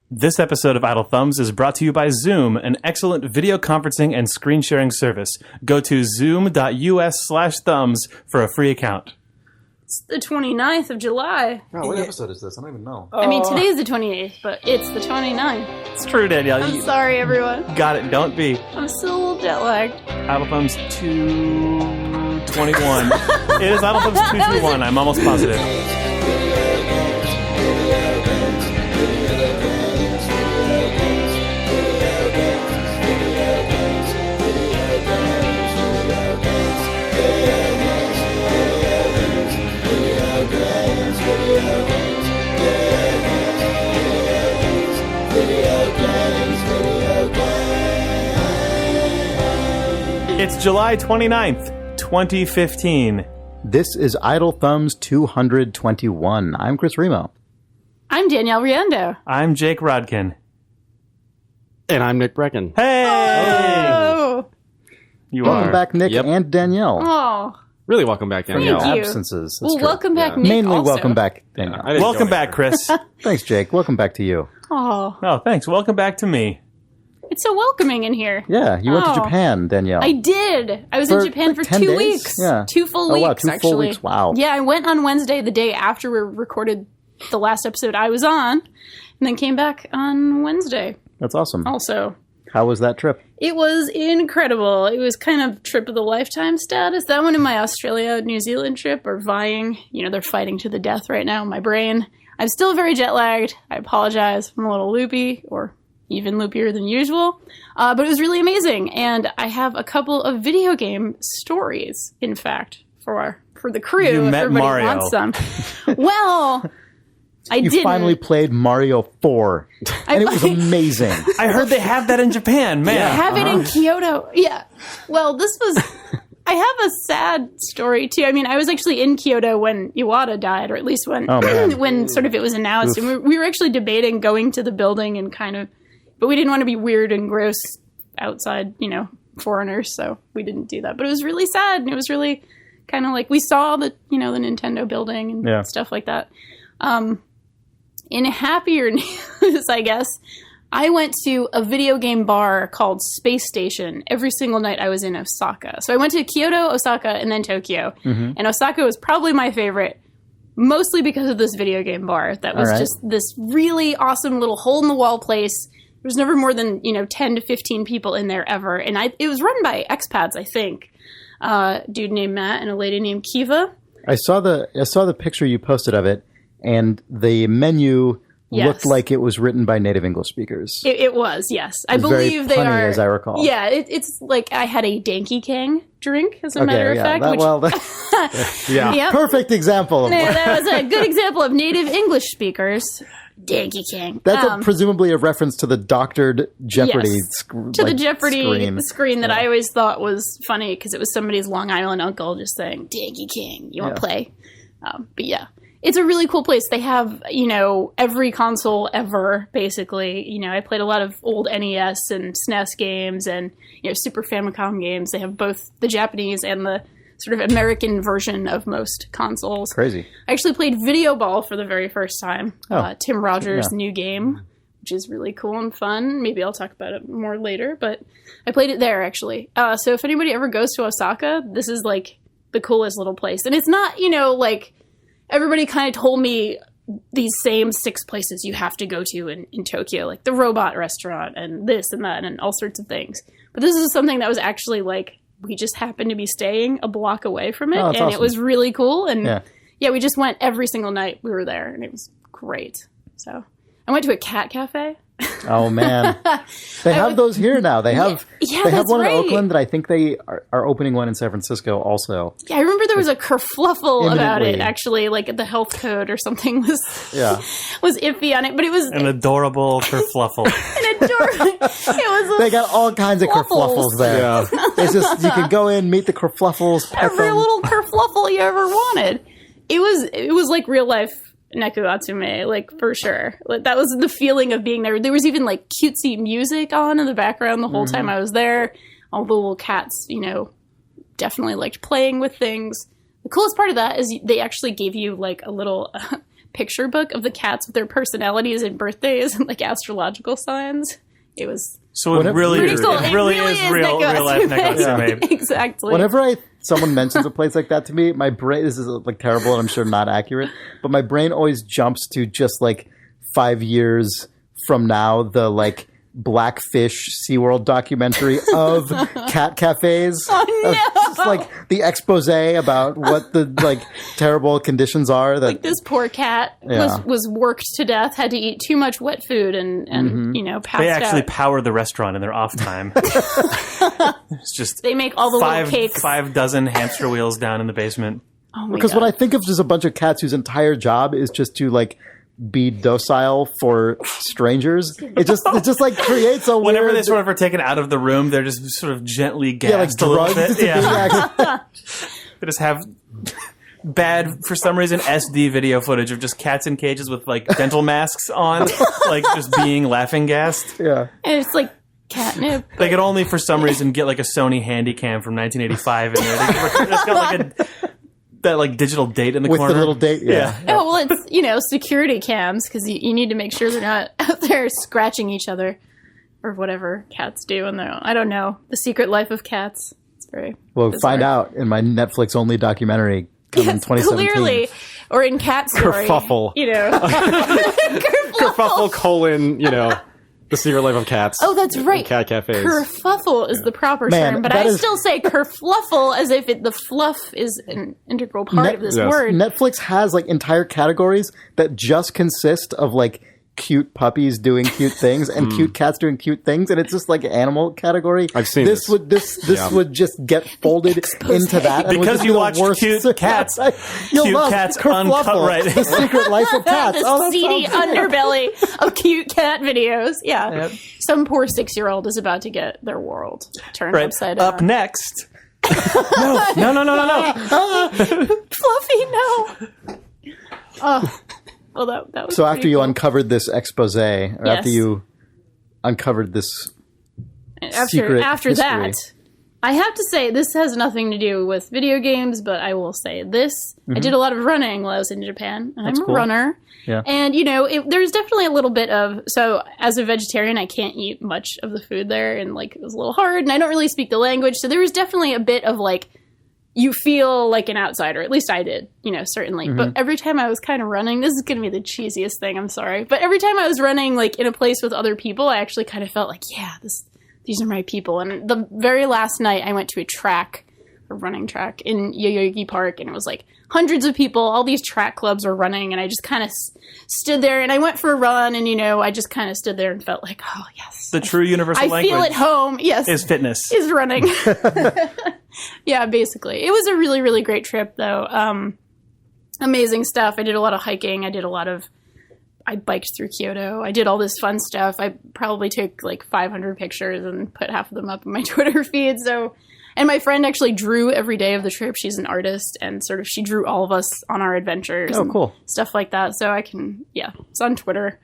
This episode of Idle Thumbs is brought to you by Zoom, an excellent video conferencing and screen sharing service. Go to zoom.us/thumbs for a free account. It's the 29th of July. Oh, what episode is this? I don't even know. I mean, today is the 28th, but it's the 29th. It's true, Danielle. I'm sorry, everyone. Got it. Don't be. I'm still a little jet lagged. Idle Thumbs 221. It is Idle Thumbs 221. I'm almost positive. It's July 29th, 2015. This is Idle Thumbs 221. I'm Chris Remo. I'm Danielle Riendo. I'm Jake Rodkin. And I'm Nick Breckon. Hey! Oh! Welcome back, Nick and Danielle. Oh. Really welcome back, Danielle. Thank you. Absences. Well, welcome back, Nick. Mainly also. welcome back, Danielle. Welcome back, Chris. Thanks, Jake. Welcome back to you. Oh. Oh, thanks. Welcome back to me. It's so welcoming in here. Yeah, you went to Japan, Danielle. I did. I was in Japan for 10 2 days? weeks. Yeah. 2 full weeks, wow, 2 actually. full weeks. Wow. Yeah, I went on Wednesday, the day after we recorded the last episode I was on, and then came back on Wednesday That's awesome. also. How was that trip? It was incredible. It was kind of trip of the lifetime status. That one and my Australia, New Zealand trip are vying. You know, they're fighting to the death right now in my brain. I'm still very jet lagged. I apologize. I'm a little loopy, or even loopier than usual. But it was really amazing. And I have a couple of video game stories, in fact, for the crew. You if met everybody Mario. wants some. Well, I You didn't. finally played Mario 4, and it was amazing. I heard they have that in Japan, man. I have it in Kyoto. Yeah. Well, this was... I have a sad story, too. I mean, I was actually in Kyoto when Iwata died, or at least when when sort of it was announced. And we were actually debating going to the building and kind of... But we didn't want to be weird and gross outside, you know, foreigners, so we didn't do that. But it was really sad, and it was really kind of like... We saw the, you know, the Nintendo building and stuff like that. In happier news, I guess, I went to a video game bar called Space Station every single night I was in Osaka. So I went to Kyoto, Osaka, and then Tokyo. And Osaka was probably my favorite, mostly because of this video game bar that was just this really awesome little hole-in-the-wall place. There was never more than, 10 to 15 people in there ever. And it was run by expats, I think. A dude named Matt and a lady named Kiva. I saw the picture you posted of it, and the menu looked like it was written by native English speakers. It was, yes. I very believe they punny, are. as I recall. Yeah, it's like I had a Danky Kang drink, as a matter of fact. Yeah. Perfect example. Yeah, that was a good example of native English speakers. Danky Kang. That's presumably a reference to the doctored Jeopardy the Jeopardy screen that I always thought was funny because it was somebody's Long Island uncle just saying, Danky Kang, you want to play? But yeah. It's a really cool place. They have, every console ever, basically. I played a lot of old NES and SNES games and, Super Famicom games. They have both the Japanese and the sort of American version of most consoles. Crazy. I actually played Videoball for the very first time. Tim Rogers' new game, which is really cool and fun. Maybe I'll talk about it more later, but I played it there, actually. So if anybody ever goes to Osaka, this is, like, the coolest little place. And it's not, like... Everybody kind of told me these same 6 places you have to go to in Tokyo, like the robot restaurant and this and that and all sorts of things. But this is something that was actually like, we just happened to be staying a block away from it. And It was really cool. And yeah, we just went every single night we were there and it was great. So I went to a cat cafe. Oh man, they have those here now. They have one in Oakland that I think they are opening one in San Francisco also. Yeah, I remember there was a kerfluffle about it. Actually, like the health code or something was iffy on it, but it was an adorable kerfluffle. It was. They got all kinds of kerfluffles there. Yeah. It's just you can go in, meet the kerfluffles, pet every them. little kerfluffle you ever wanted. It was like real life. Neku Atsume, like, for sure. Like, that was the feeling of being there. There was even, like, cutesy music on in the background the whole time I was there. All the little cats, definitely liked playing with things. The coolest part of that is they actually gave you, like, a little picture book of the cats with their personalities and birthdays and like astrological signs. It was so it really is real life Nick. Exactly. Whenever someone mentions a place like that to me, my brain, this is like terrible and I'm sure not accurate, but my brain always jumps to just like 5 years from now, the like Blackfish SeaWorld documentary of cat cafes. Oh, no. Just like the expose about what the like terrible conditions are. That like this poor cat was worked to death, had to eat too much wet food and passed They actually out. power the restaurant in their off time. It's just they make all the little cakes. 5 dozen hamster wheels down in the basement. Oh my because God. when I think of just a bunch of cats whose entire job is just to like be docile for strangers, it just like creates a Whenever weird... they sort of are taken out of the room, they're just sort of gently gassed like a little drugged bit. to They just have bad, for some reason, SD video footage of just cats in cages with like dental masks on, like just being laughing gassed. Yeah. And it's like catnip. They could only, for some reason, get like a Sony Handycam from 1985 in there. It's got like that like digital date in the With corner. the little date, yeah. Oh, well, it's, security cams because you need to make sure they're not out there scratching each other or whatever cats do on their own. I don't know. The secret life of cats. It's very Well, bizarre. find out in my Netflix-only documentary coming in 2017. Clearly. Or in Cat Story. Kerfuffle. Kerfuffle : The Secret Life of Cats. Oh, that's right. Cat cafes. Kerfuffle is the proper Man, term, but that I is- still say kerfluffle as if the fluff is an integral part of this Yes. word. Netflix has like entire categories that just consist of like cute puppies doing cute things and cute cats doing cute things, and it's just like an animal category. I've seen this. This would just get folded into that and would Because just you be the watch worst- cute cats. You'll Cute love cats Kerfluffle, uncut, right. The Secret Life of Cats. the That seedy sounds- underbelly of cute cat videos. Yeah. Yep. Some poor 6-year-old is about to get their world turned Right. upside down. Up next. No. Fluffy, no. Oh. Well, that was So after pretty you cool. uncovered this expose, or Yes. after you uncovered this after secret after history. that, I have to say this has nothing to do with video games, but I will say this: I did a lot of running while I was in Japan, and I'm a cool. runner. Yeah. And there's definitely a little bit of as a vegetarian, I can't eat much of the food there, and like it was a little hard, and I don't really speak the language, so there was definitely a bit of like you feel like an outsider. At least I did, certainly. But every time I was kind of running, this is going to be the cheesiest thing, I'm sorry. But every time I was running like in a place with other people, I actually kind of felt like, yeah, these are my people. And the very last night I went to a running track in Yoyogi Park, and it was like hundreds of people, all these track clubs were running, and I just kind of stood there, and I went for a run, and I just kind of stood there and felt like, oh yes. The true universal I language feel at home, yes. is fitness. Is running. Yeah, basically. It was a really, really great trip, though. Amazing stuff. I did a lot of hiking. I biked through Kyoto. I did all this fun stuff. I probably took like 500 pictures and put half of them up on my Twitter feed. And my friend actually drew every day of the trip. She's an artist, and sort of she drew all of us on our adventures. Oh, and cool. stuff like that. So it's on Twitter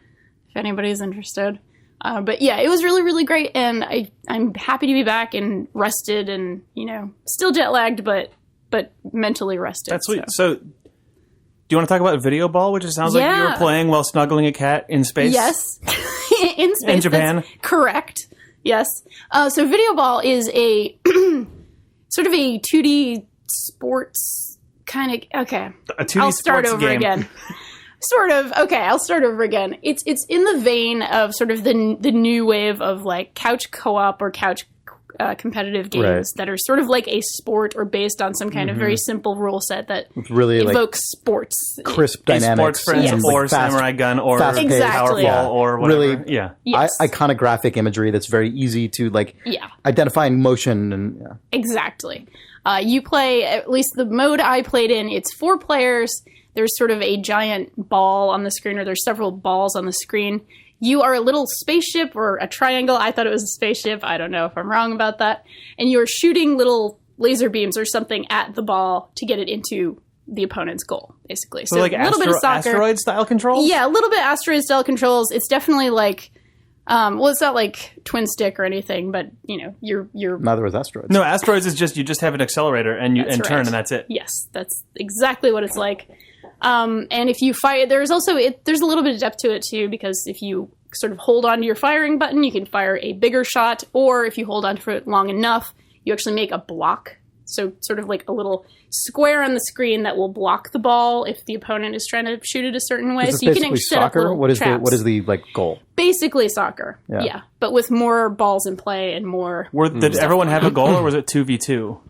if anybody's interested. But yeah, it was really, really great, and I'm happy to be back and rested, and still jet lagged, but mentally rested. That's sweet. So, do you want to talk about Videoball, which it sounds like you were playing while snuggling a cat in space? Yes, in space. In Japan. That's correct. Yes. So Videoball is a sort of a 2D sports kind of. Okay, A 2D I'll start sports over game. again. Sort of. Okay, I'll start over again. It's in the vein of sort of the new wave of like couch co-op or couch competitive games that are sort of like a sport or based on some kind of very simple rule set that really evokes sports. crisp A dynamics. sports friends and, or like, fast- Samurai Gun or fast-paced. Exactly. Powerful Yeah. or whatever. Really- Yeah. Yes. iconographic imagery that's very easy to like Yeah. identifying motion and Exactly. You play, at least the mode I played in, it's 4 players. There's sort of a giant ball on the screen, or there's several balls on the screen. You are a little spaceship or a triangle. I thought it was a spaceship. I don't know if I'm wrong about that. And you're shooting little laser beams or something at the ball to get it into the opponent's goal, basically. So like a little bit of soccer. asteroid style controls? Yeah, a little bit asteroid style controls. It's definitely like, it's not like twin stick or anything, but you're neither was asteroids. No, asteroids is just you just have an accelerator and you That's turn right. and that's it. Yes, that's exactly what it's like. And if you fire, there's a little bit of depth to it too, because if you sort of hold onto your firing button, you can fire a bigger shot, or if you hold onto it long enough, you actually make a block. So sort of like a little square on the screen that will block the ball if the opponent is trying to shoot it a certain way. Is this so you basically can set up soccer? little What is traps. the like goal? Basically soccer. Yeah. But with more balls in play and more. Did everyone have a goal, or was it 2v2?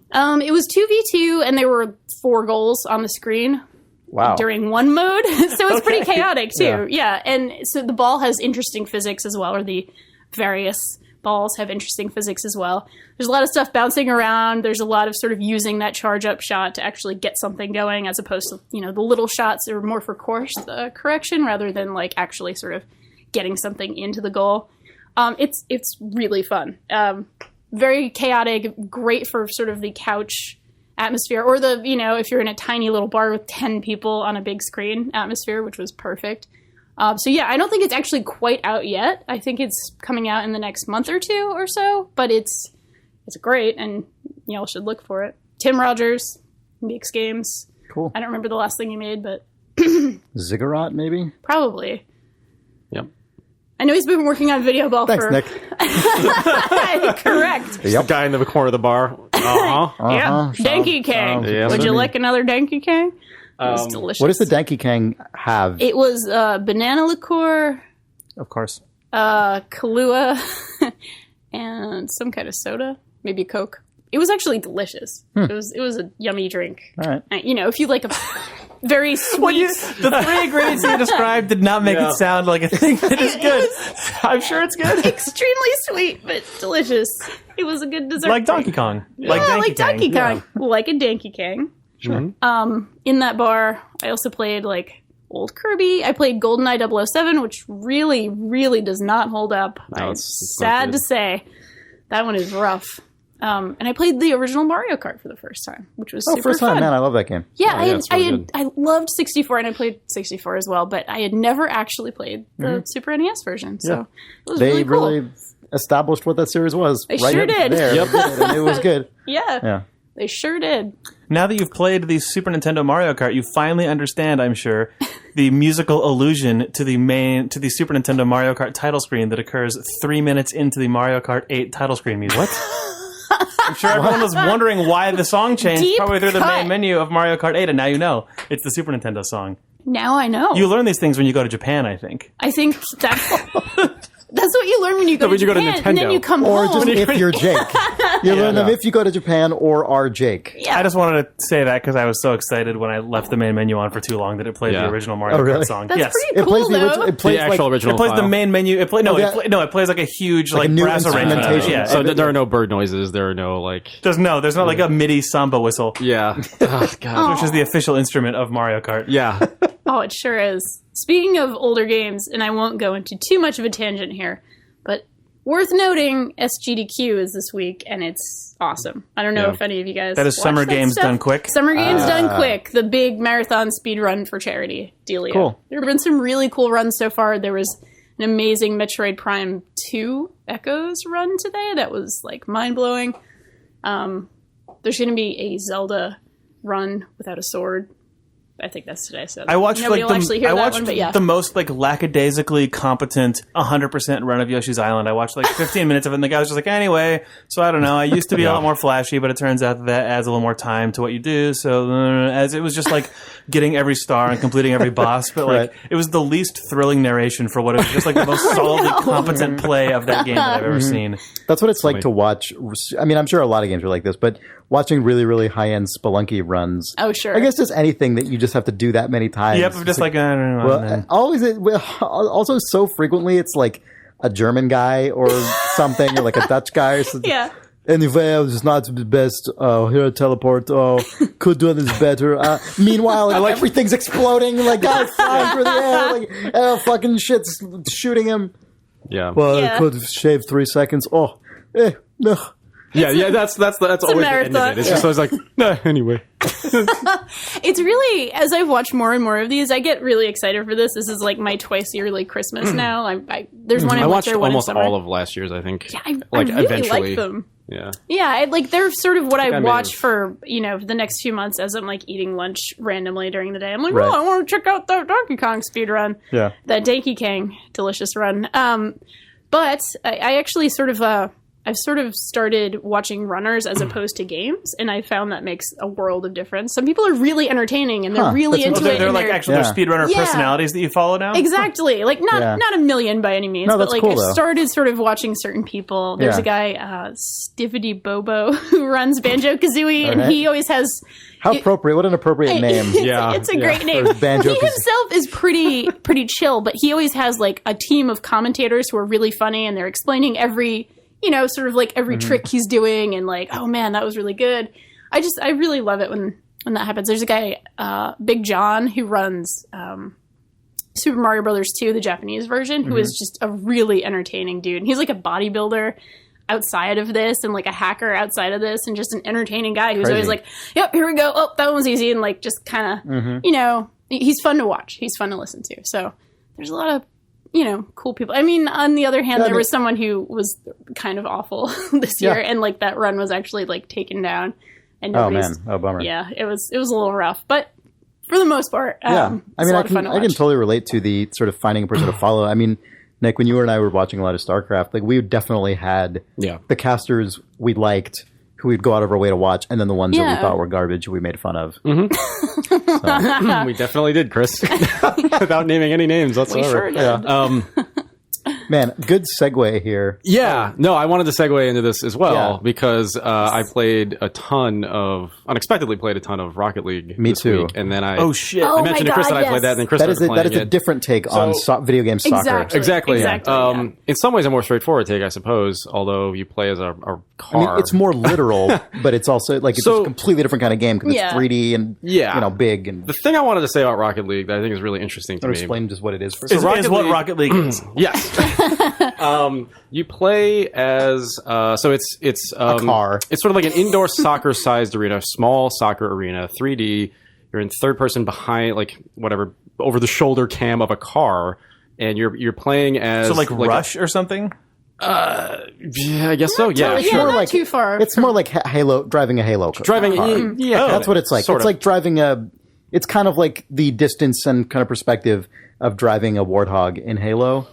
It was 2v2, and there were 4 goals on the screen. Wow. During one mode. So it's pretty chaotic too. Yeah. And so the ball has interesting physics as well, or the various balls have interesting physics as well. There's a lot of stuff bouncing around. There's a lot of sort of using that charge up shot to actually get something going, as opposed to, the little shots that are more for course correction rather than like actually sort of getting something into the goal. It's really fun. Very chaotic, great for sort of the couch atmosphere, or if you're in a tiny little bar with 10 people on a big screen atmosphere, which was perfect. So yeah, I don't think it's actually quite out yet. I think it's coming out in the next month or 2 or so, but it's great, and y'all should look for it. Tim Rogers makes games. Cool. I don't remember the last thing he made, but Ziggurat, maybe? Probably. Yep. I know he's been working on Videoball Thanks, Nick. Correct. The guy in the corner of the bar. Yeah. Danky Kang. Would you like another Danky Kang? It was delicious. What does the Danky Kang have? It was banana liqueur, Of course. Kahlua, and some kind of soda, maybe Coke. It was actually delicious. It was a yummy drink. All right. If you like a very sweet. The 3 ingredients you described did not make it sound like a thing that is good. I'm sure it's good. Extremely sweet, but delicious. It was a good dessert. Like Donkey Kong. Like Donkey Kong. Like a Danky Kang. Sure. In that bar, I also played like old Kirby. I played GoldenEye 007, which really, really does not hold up. It's sad to say. That one is rough. And I played the original Mario Kart for the first time, which was super first time, fun. man! I love that game. Yeah, really I loved 64, and I played 64 as well, but I had never actually played the Super NES version, so it was They really cool. really established what that series was. They right sure here, did. There, they did, and it was good. Yeah, they sure did. Now that you've played the Super Nintendo Mario Kart, you finally understand, I'm sure, the musical allusion to the Super Nintendo Mario Kart title screen that occurs 3 minutes into the Mario Kart 8 title screen music. What? I'm sure everyone was wondering why the song changed Deep probably through the cut. main menu of Mario Kart 8, and now you know. It's the Super Nintendo song. Now I know. You learn these things when you go to Japan, I think. I think that's what you learn when you go to Japan, and then you come Or home. just if you're Jake. You learn them if you go to Japan or are Jake. Yeah. I just wanted to say that because I was so excited when I left the main menu on for too long that it played the original Mario really? Kart song. That's Yes. pretty It cool, plays the though. original. It plays The actual original It plays the file. main menu. It plays like a huge a new brass arrangement. instrumentation. Yeah. So there are no bird noises. There are no There's not like a MIDI samba whistle, Yeah. Oh, God. which is the official instrument of Mario Kart. Yeah. Oh, it sure is. Speaking of older games, and I won't go into too much of a tangent here, but worth noting, SGDQ is this week, and it's awesome. I don't know if any of you guys That is watch Summer that Games stuff. Done Quick. Summer Games Done Quick, the big marathon speed run for charity dealio. Cool. There have been some really cool runs so far. There was an amazing Metroid Prime 2 Echoes run today that was like mind-blowing. There's going to be a Zelda run without a sword. I think that's today. So I watched nobody will actually hear that one, but yeah. the most lackadaisically competent 100% run of Yoshi's Island. I watched 15 minutes of it, and the guy was just like, anyway, so I don't know. I used to be a lot more flashy, but it turns out that adds a little more time to what you do. So as it was just getting every star and completing every boss, but it was the least thrilling narration for what it was just the most solidly competent play of that game that I've ever seen. That's what it's like to watch. I mean, I'm sure a lot of games are like this, but watching really, really high-end Spelunky runs. Oh, sure. I guess just anything that you just have to do that many times. Yep, I'm just I don't know. Well, also so frequently it's like a German guy or something, or like a Dutch guy or something. Yeah. Anyway, it's not the best. Oh, here a teleport. Oh, could do this better. Meanwhile, everything's exploding. Guys flying through the air. Fucking shit's shooting him. Yeah. Well, I could shave 3 seconds. Oh, no. Yeah, that's always the end of it. It's just always no, anyway. It's really, as I've watched more and more of these, I get really excited for this. This is my twice yearly Christmas now. There's one in I watched winter, one in almost summer. all of last year's, I think. Yeah, I really eventually. like them. Yeah, they're sort of what I watch for, the next few months as I'm eating lunch randomly during the day. I'm like, I want to check out the Donkey Kong speedrun. Yeah. That Danky Kang delicious run. But I actually I've sort of started watching runners as opposed to games, and I found that makes a world of difference. Some people are really entertaining, and they're really into it. They're actually they're speedrunner personalities that you follow now? Exactly. Not a million by any means, but cool, I've started sort of watching certain people. There's a guy, Stiffity Bobo, who runs Banjo-Kazooie, and he always has... How appropriate. What an appropriate name. It's a great name. He himself is pretty chill, but he always has a team of commentators who are really funny, and they're explaining every... sort of every trick he's doing and oh man, that was really good. I really love it when that happens. There's a guy, Big John, who runs Super Mario Brothers 2, the Japanese version, who is just a really entertaining dude. And he's a bodybuilder outside of this and a hacker outside of this and just an entertaining guy who's always yep, here we go. Oh, that one was easy. And just kind of, he's fun to watch. He's fun to listen to. So there's a lot of cool people. I mean, on the other hand, there was someone who was kind of awful this year, and that run was actually taken down. And bummer. Yeah, it was a little rough, but for the most part, I mean, I can totally relate to the sort of finding a person to follow. I mean, Nick, when you and I were watching a lot of StarCraft, we definitely had the casters we liked, who we'd go out of our way to watch, and then the ones that we thought were garbage we made fun of. So. We definitely did, Chris. Without naming any names whatsoever. We sure did. Man, good segue here. Yeah. No, I wanted to segue into this as well because I unexpectedly played a ton of Rocket League Me this too. week. And then I mentioned to Chris that I played that, and then Chris started playing That is a different take on video game soccer. Exactly. In some ways, a more straighthtforward take, I suppose, although you play as a car. I mean, it's more literal, but it's also it's a completely different kind of game because it's 3D and big. And the thing I wanted to say about Rocket League that I think is really interesting to me. Explain just what it is. Is what Rocket League is. Yes. You play as it's a car. It's sort of like an indoor soccer-sized arena, small soccer arena, 3D. You're in third person behind, over the shoulder cam of a car, and you're playing as Rush or something. Yeah, I guess so. Yeah, sure. Not too far. It's more like Halo, driving a Halo car. That's what it's like. It's like driving it's kind of like the distance and kind of perspective of driving a Warthog in Halo.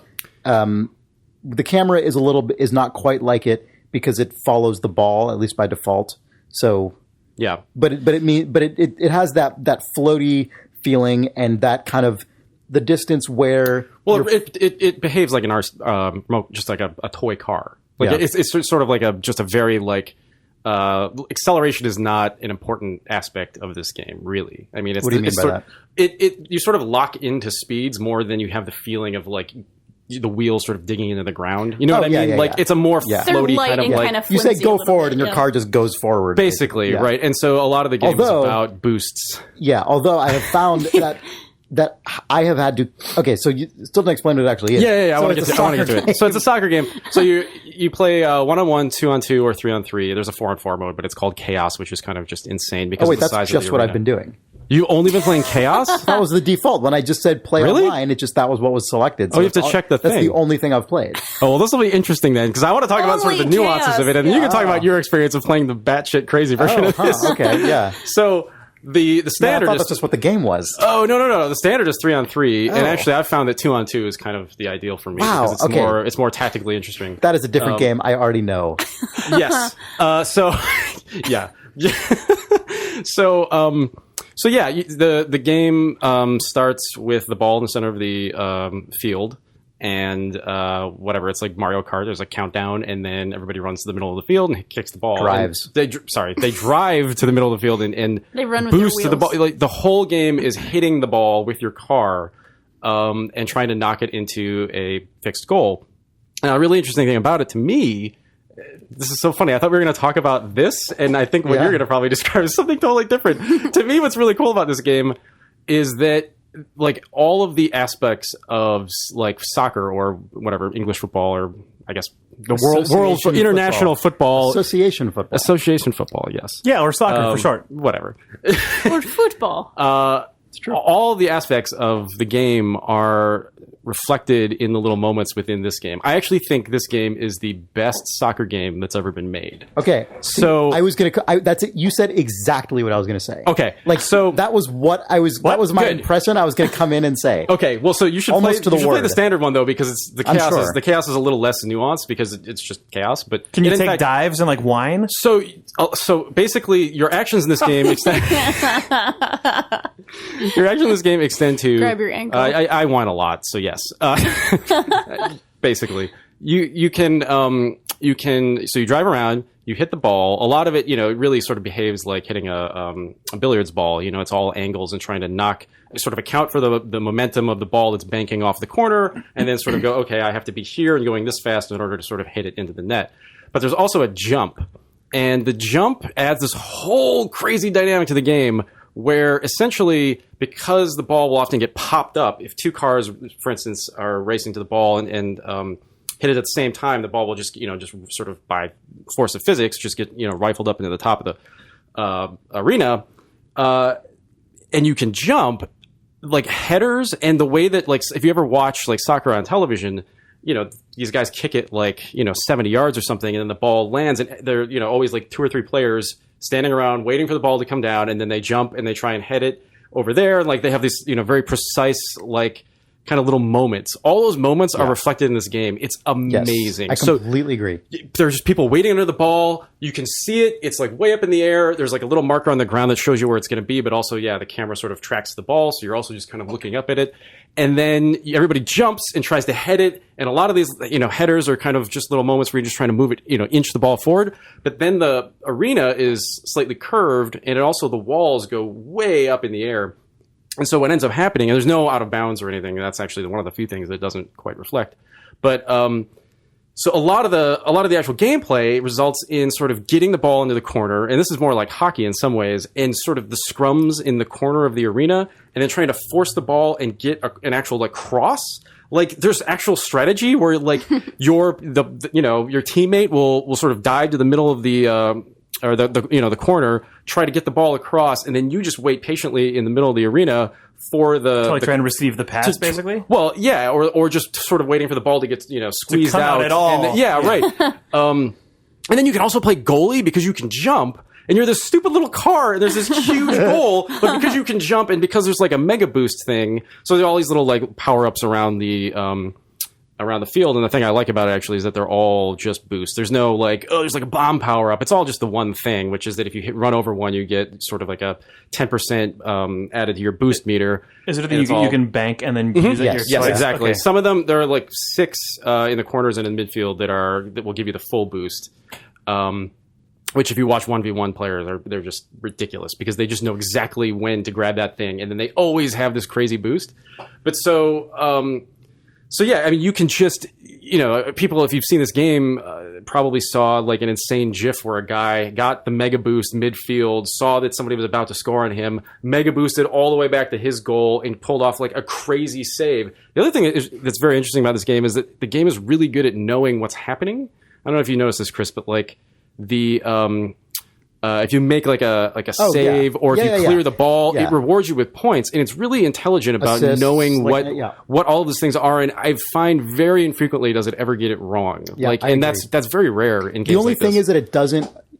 The camera is not quite like it because it follows the ball, at least by default. So yeah, but it has that floaty feeling and that kind of the distance where it behaves like just like a toy car. It's sort of just a very acceleration is not an important aspect of this game, really. I mean, what do you mean by that? You sort of lock into speeds more than you have the feeling of the wheels sort of digging into the ground. You know what I mean? It's a more floaty kind of you say go forward and your car just goes forward. Basically, right? And so a lot of the game is about boosts. Yeah, although I have found that I have had to... Okay, so you still didn't explain what it actually is. Yeah, I want to get to it. So it's a soccer game. So you play 1-on-1, 2-on-2, or 3-on-3. There's a 4-on-4 mode, but it's called Chaos, which is kind of just insane because of the size of the arena. That's just what I've been doing. You've only been playing Chaos? That was the default. When I just said play online, that was what was selected. So you have to check the thing. That's the only thing I've played. Oh, well, this will be interesting then, because I want to talk about sort of the nuances of it, and you can talk about your experience of playing the batshit crazy version of this. Okay, yeah. So the standard I thought that's just what the game was. Oh, no. The standard is 3-on-3, and actually I've found that 2-on-2 is kind of the ideal for me because it's more tactically interesting. That is a different game. I already know. Yes. Yeah. So yeah, the game starts with the ball in the center of the field, and whatever, it's like Mario Kart. There's a countdown, and then everybody runs to the middle of the field and kicks the ball. Drives. They drive to the middle of the field and they run with boost their to the ball. The whole game is hitting the ball with your car and trying to knock it into a fixed goal. And a really interesting thing about it to me. This is so funny. I thought we were going to talk about this, and I think what you're going to probably describe is something totally different. To me, what's really cool about this game is that all of the aspects of soccer or whatever, English football, or I guess the world international football. Association football, yes. Yeah, or soccer for short. Whatever. Or football. It's true. All the aspects of the game are reflected in the little moments within this game. I actually think this game is the best soccer game that's ever been made. Okay, so I was gonna. That's it. You said exactly what I was gonna say. Okay, like so that was what I was. That was my impression. I was gonna come in and say. Okay, well, so you should almost to the word. Play the standard one though, because it's the chaos. Sure. The chaos is a little less nuanced because it's just chaos. But can you take dives and like whine? So basically, your actions in this game extend. Your actions in this game extend to grab your ankle. I whine a lot, so yes. Basically, you can so you drive around, you hit the ball. A lot of it, it really sort of behaves like hitting a billiards ball. It's all angles and trying to sort of account for the momentum of the ball that's banking off the corner, and then sort of go, okay, I have to be here and going this fast in order to sort of hit it into the net. But there's also a jump, and the jump adds this whole crazy dynamic to the game, where essentially, because the ball will often get popped up, if two cars, for instance, are racing to the ball and hit it at the same time, the ball will just sort of by force of physics just get rifled up into the top of the arena, and you can jump like headers, and the way that like if you ever watch like soccer on television, these guys kick it like 70 yards or something, and then the ball lands, and they're always like 2 or 3 players standing around waiting for the ball to come down, and then they jump and they try and head it over there. And like they have these, very precise, like kind of little moments. All those moments are reflected in this game. It's amazing. Yes, I completely agree. There's just people waiting under the ball. You can see it. It's like way up in the air. There's like a little marker on the ground that shows you where it's going to be, but also, the camera sort of tracks the ball. So you're also just kind of looking up at it. And then everybody jumps and tries to head it. And a lot of these, headers are kind of just little moments where you're just trying to move it, inch the ball forward. But then the arena is slightly curved, and the walls go way up in the air. And so what ends up happening, and there's no out of bounds or anything. And that's actually one of the few things that doesn't quite reflect. But so a lot of the actual gameplay results in sort of getting the ball into the corner, and this is more like hockey in some ways, and sort of the scrums in the corner of the arena, and then trying to force the ball and get an actual like cross. Like there's actual strategy where like your teammate will sort of dive to the middle of the or the corner, try to get the ball across, and then you just wait patiently in the middle of the arena for try and receive the pass, basically. Well, yeah, or just sort of waiting for the ball to get squeezed out at all. And right. And then you can also play goalie because you can jump, and you're this stupid little car, and there's this huge goal, but because you can jump and because there's like a mega boost thing, so there are all these little like power ups around the field. And the thing I like about it actually is that they're all just boosts. There's no like, there's like a bomb power up. It's all just the one thing, which is that if you run over one, you get sort of like a 10% added to your boost meter. Is it that you can bank and then use it? Yes, exactly. Okay. Some of them, there are like 6 in the corners and in midfield that will give you the full boost. Which if you watch 1v1 players, they're just ridiculous because they just know exactly when to grab that thing, and then they always have this crazy boost. But So yeah, I mean, you can just, people, if you've seen this game, probably saw like an insane GIF where a guy got the mega boost midfield, saw that somebody was about to score on him, mega boosted all the way back to his goal, and pulled off like a crazy save. The other thing that's very interesting about this game is that the game is really good at knowing what's happening. I don't know if you noticed this, Chris, but like the if you make like a save or if you clear the ball, it rewards you with points, and it's really intelligent about assists, knowing what all of these things are. And I find very infrequently does it ever get it wrong. And that's very rare in games. The only like thing this. is that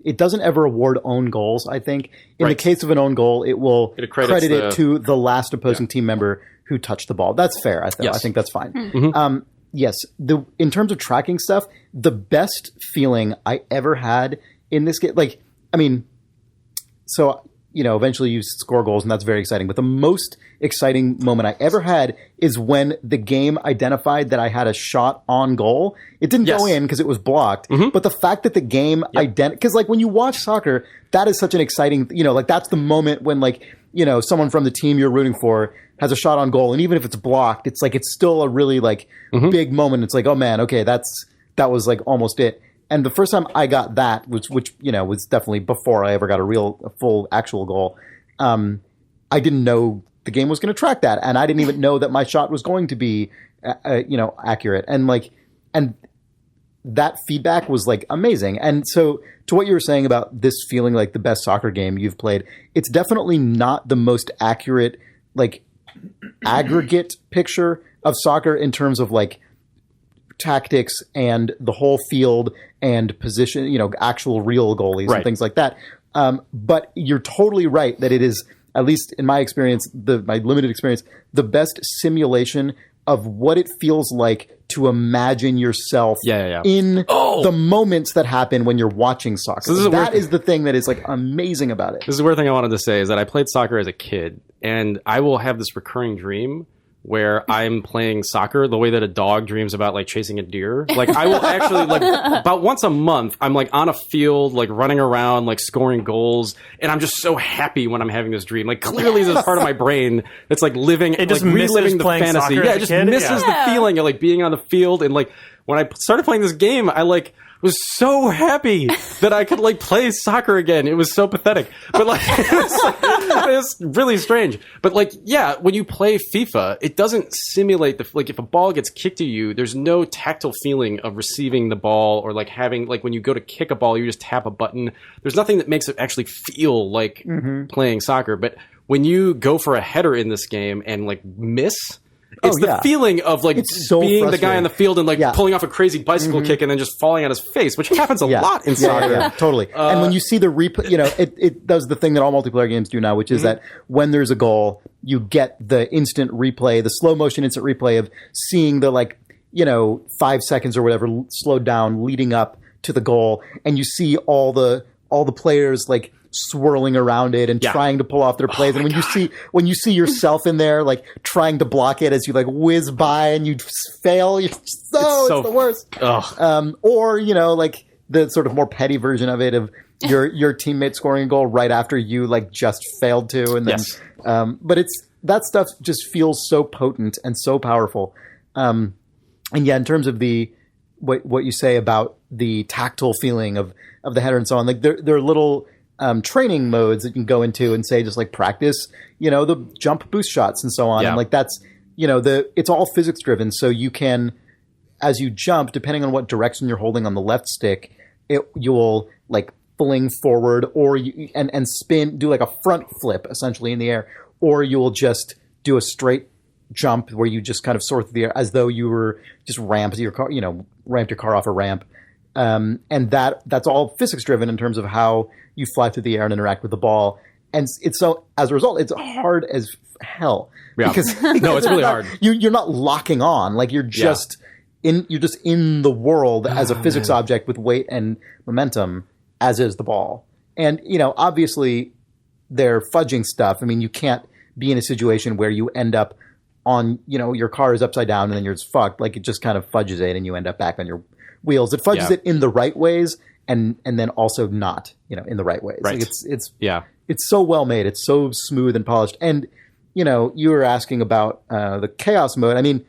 it doesn't ever award own goals. I think in the case of an own goal, it will credit it to the last opposing team member who touched the ball. That's fair. I think that's fine. Mm-hmm. Yes, in terms of tracking stuff, the best feeling I ever had in this game, like. I mean, so, eventually you score goals, and that's very exciting. But the most exciting moment I ever had is when the game identified that I had a shot on goal. It didn't go in because it was blocked. Mm-hmm. But the fact that the game because like when you watch soccer, that is such an exciting, like that's the moment when like, someone from the team you're rooting for has a shot on goal. And even if it's blocked, it's like, it's still a really like big moment. It's like, oh man, okay, that was like almost it. And the first time I got that, which was definitely before I ever got a full actual goal, I didn't know the game was going to track that, and I didn't even know that my shot was going to be, accurate. And that feedback was like amazing. And so, to what you were saying about this feeling like the best soccer game you've played, it's definitely not the most accurate, like aggregate picture of soccer in terms of like tactics and the whole field and position, actual real goalies and things like that. But you're totally right that it is, at least in my experience, my limited experience, the best simulation of what it feels like to imagine yourself in the moments that happen when you're watching soccer. So that is the thing that is like amazing about it. This is the weird thing I wanted to say is that I played soccer as a kid, and I will have this recurring dream where I'm playing soccer the way that a dog dreams about like chasing a deer. Like I will actually like about once a month, I'm like on a field, like running around, like scoring goals. And I'm just so happy when I'm having this dream. Like clearly there's part of my brain that's like living, it just like reliving the fantasy. Yeah, it just misses the feeling of like being on the field. And like when I started playing this game, I like was so happy that I could like play soccer again. It was so pathetic, but like it was really strange. But like, yeah, when you play FIFA, it doesn't simulate like if a ball gets kicked to you, there's no tactile feeling of receiving the ball or like having like when you go to kick a ball, you just tap a button. There's nothing that makes it actually feel like playing soccer. But when you go for a header in this game and like miss. It's the feeling of like so being the guy on the field and like pulling off a crazy bicycle kick and then just falling on his face, which happens a lot in soccer. Yeah, totally. And when you see the replay, it does the thing that all multiplayer games do now, which is that when there's a goal, you get the instant replay, the slow motion instant replay of seeing the 5 seconds or whatever slowed down leading up to the goal, and you see all the players like swirling around it and trying to pull off their plays. And when you see yourself in there, like trying to block it as you like whiz by and you fail, it's the worst. Or, like the sort of more petty version of it of your teammate scoring a goal right after you like just failed to. And then, but that stuff just feels so potent and so powerful. And yeah, in terms of what you say about the tactile feeling of the header and so on, like there are little training modes that you can go into and say just like practice, the jump boost shots and so on. And like that's, it's all physics driven. So you can, as you jump, depending on what direction you're holding on the left stick, you will like fling forward or and spin, do like a front flip essentially in the air, or you will just do a straight jump where you just kind of soar through the air as though you were just ramped your car, ramped your car off a ramp. And that's all physics driven in terms of how you fly through the air and interact with the ball. And it's so, as a result, it's hard as hell. Yeah. Because no, it's really hard. You're not locking on. Like you're just in the world as a physics object with weight and momentum, as is the ball. And, obviously they're fudging stuff. I mean, you can't be in a situation where you end up on, your car is upside down and then you're just fucked. Like it just kind of fudges it and you end up back on your wheels. It fudges it in the right ways and then also not, in the right ways. Right. Like it's so well made. It's so smooth and polished. And, you were asking about the chaos mode. I mean,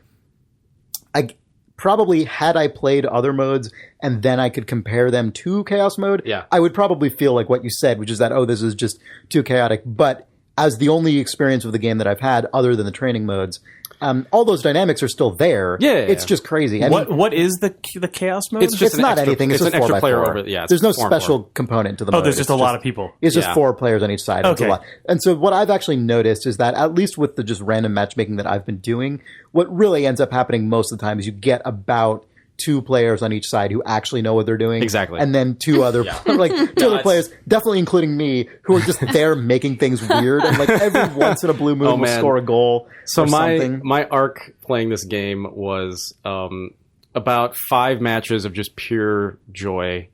I probably had I played other modes and then I could compare them to chaos mode, I would probably feel like what you said, which is that, this is just too chaotic. But as the only experience of the game that I've had other than the training modes, all those dynamics are still there. It's just crazy. I mean, what is the chaos mode? It's not anything. It's just an 4 extra by player 4. over. Yeah, there's no special component to the mode. There's just a lot of people. It's just 4 players on each side. Okay. It's a lot. And so what I've actually noticed is that at least with the just random matchmaking that I've been doing, what really ends up happening most of the time is you get about 2 players on each side who actually know what they're doing. Exactly. And then 2 other other players, definitely including me, who are just there making things weird. And like every once in a blue moon will score a goal. So or something. my arc playing this game was about 5 matches of just pure joy.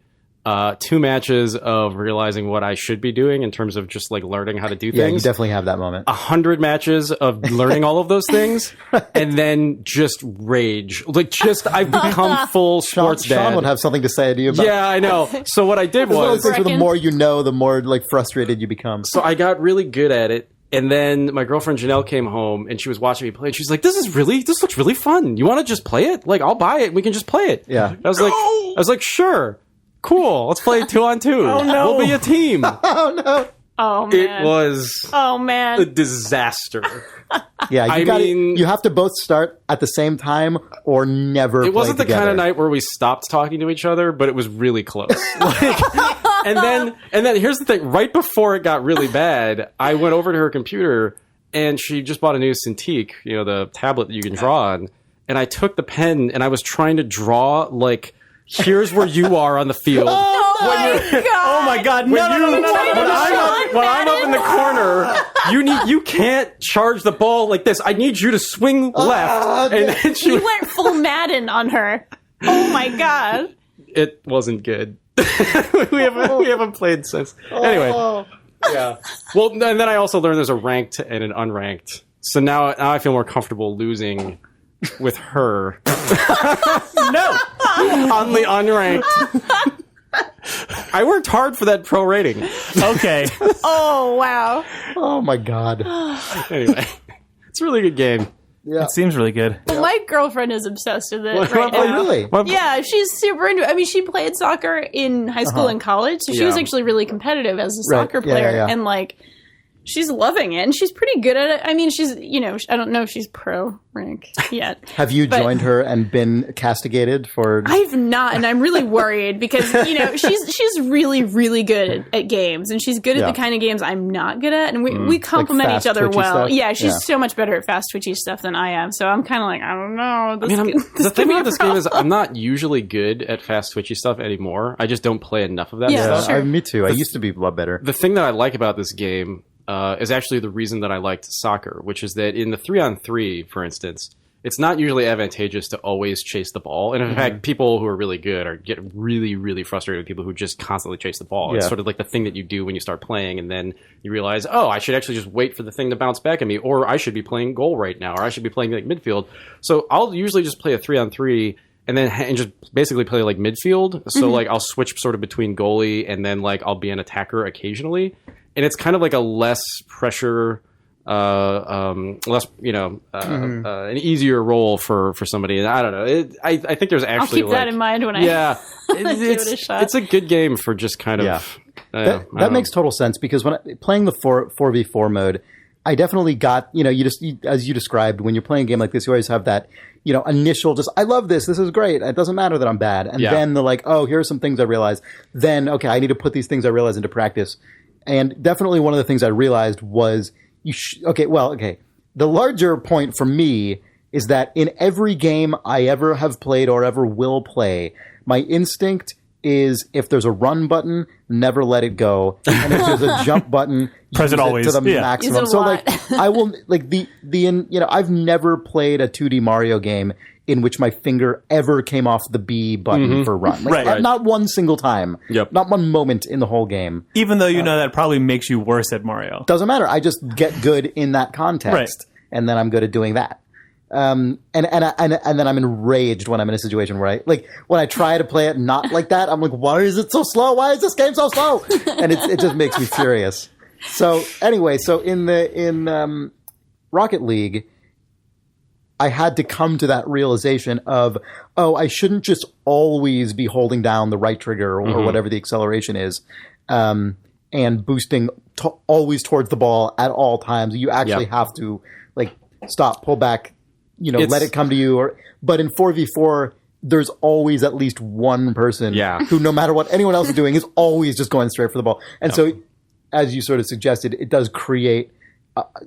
2 matches of realizing what I should be doing in terms of just like learning how to do things. Yeah, you definitely have that moment. 100 matches of learning all of those things, and then just rage. Like I've become full sports dad. Sean would have something to say to you about. Yeah, I know. So what I did was, the more you know, the more like frustrated you become. So I got really good at it. And then my girlfriend Janelle came home and she was watching me play. And she's like, "This looks really fun. You want to just play it? Like, I'll buy it. We can just play it." Yeah. I was like, "Sure. Cool. Let's play 2-on-2. Oh, no. We'll be a team." Oh no. Oh man. It was a disaster. Yeah, you have to both start at the same time or never It wasn't play the kind of night where we stopped talking to each other, but it was really close. and then here's the thing, right before it got really bad, I went over to her computer and she just bought a new Cintiq, the tablet that you can draw on. And I took the pen and I was trying to draw like, here's where you are on the field. Oh my god! No! When I'm up in the corner, you can't charge the ball like this. I need you to swing left. And then You went full Madden on her. Oh my god! It wasn't good. we haven't played since. Anyway, yeah. Well, and then I also learned there's a ranked and an unranked. So now I feel more comfortable losing with her. No, on the unranked. I worked hard for that pro rating. Okay. Oh wow. Oh my god. Anyway, it's a really good game. Yeah. It seems really good. Well, my girlfriend is obsessed with it right Oh, now. really? Yeah, she's super into it. I mean, she played soccer in high school and college, so she was actually really competitive as a soccer player. And, like, she's loving it, and she's pretty good at it. I mean, she's, I don't know if she's pro rank yet. Have you joined her and been castigated for... I've not, and I'm really worried because, she's really, really good at games, and she's good at the kind of games I'm not good at, and we complement fast, each other twitchy well. stuff? Yeah, she's so much better at fast, twitchy stuff than I am, so I'm kind of like, I don't know. The thing about this game is I'm not usually good at fast, twitchy stuff anymore. I just don't play enough of that stuff. Sure. Me too. I used to be a lot better. The thing that I like about this game is actually the reason that I liked soccer, which is that in the 3-on-3, for instance, it's not usually advantageous to always chase the ball. And in fact, people who are really good get really, really frustrated with people who just constantly chase the ball. It's sort of like the thing that you do when you start playing, and then you realize, oh, I should actually just wait for the thing to bounce back at me, or I should be playing goal right now, or I should be playing like midfield. So I'll usually just play a 3-on-3 and just basically play like midfield. So like I'll switch sort of between goalie, and then like I'll be an attacker occasionally. And it's kind of like a less pressure, an easier role for somebody. And I don't know. I think there's actually I'll keep that in mind when I give it a shot. It's a good game for just kind of. That makes total sense, because when playing the 4v4 mode, I definitely got, as you described, when you're playing a game like this, you always have that, initial just, I love this. This is great. It doesn't matter that I'm bad. And then they're like, oh, here are some things I realized. Then, okay, I need to put these things I realized into practice. And definitely one of the things I realized was, the larger point for me is that in every game I ever have played or ever will play, my instinct is, if there's a run button, never let it go. And if there's a jump button, press it always to the maximum. So I will, I've never played a 2D Mario game in which my finger ever came off the B button for run. Not one single time. Yep. Not one moment in the whole game. Even though that probably makes you worse at Mario. Doesn't matter. I just get good in that context, and then I'm good at doing that. And then I'm enraged when I'm in a situation where when I try to play it not like that, I'm like, why is it so slow? Why is this game so slow? And it just makes me furious. So anyway, in Rocket League, I had to come to that realization of, I shouldn't just always be holding down the right trigger or whatever the acceleration is, and boosting always towards the ball at all times. You actually have to stop, pull back, let it come to you. But in 4v4, there's always at least one person who, no matter what anyone else is doing, is always just going straight for the ball. And so, as you sort of suggested, it does create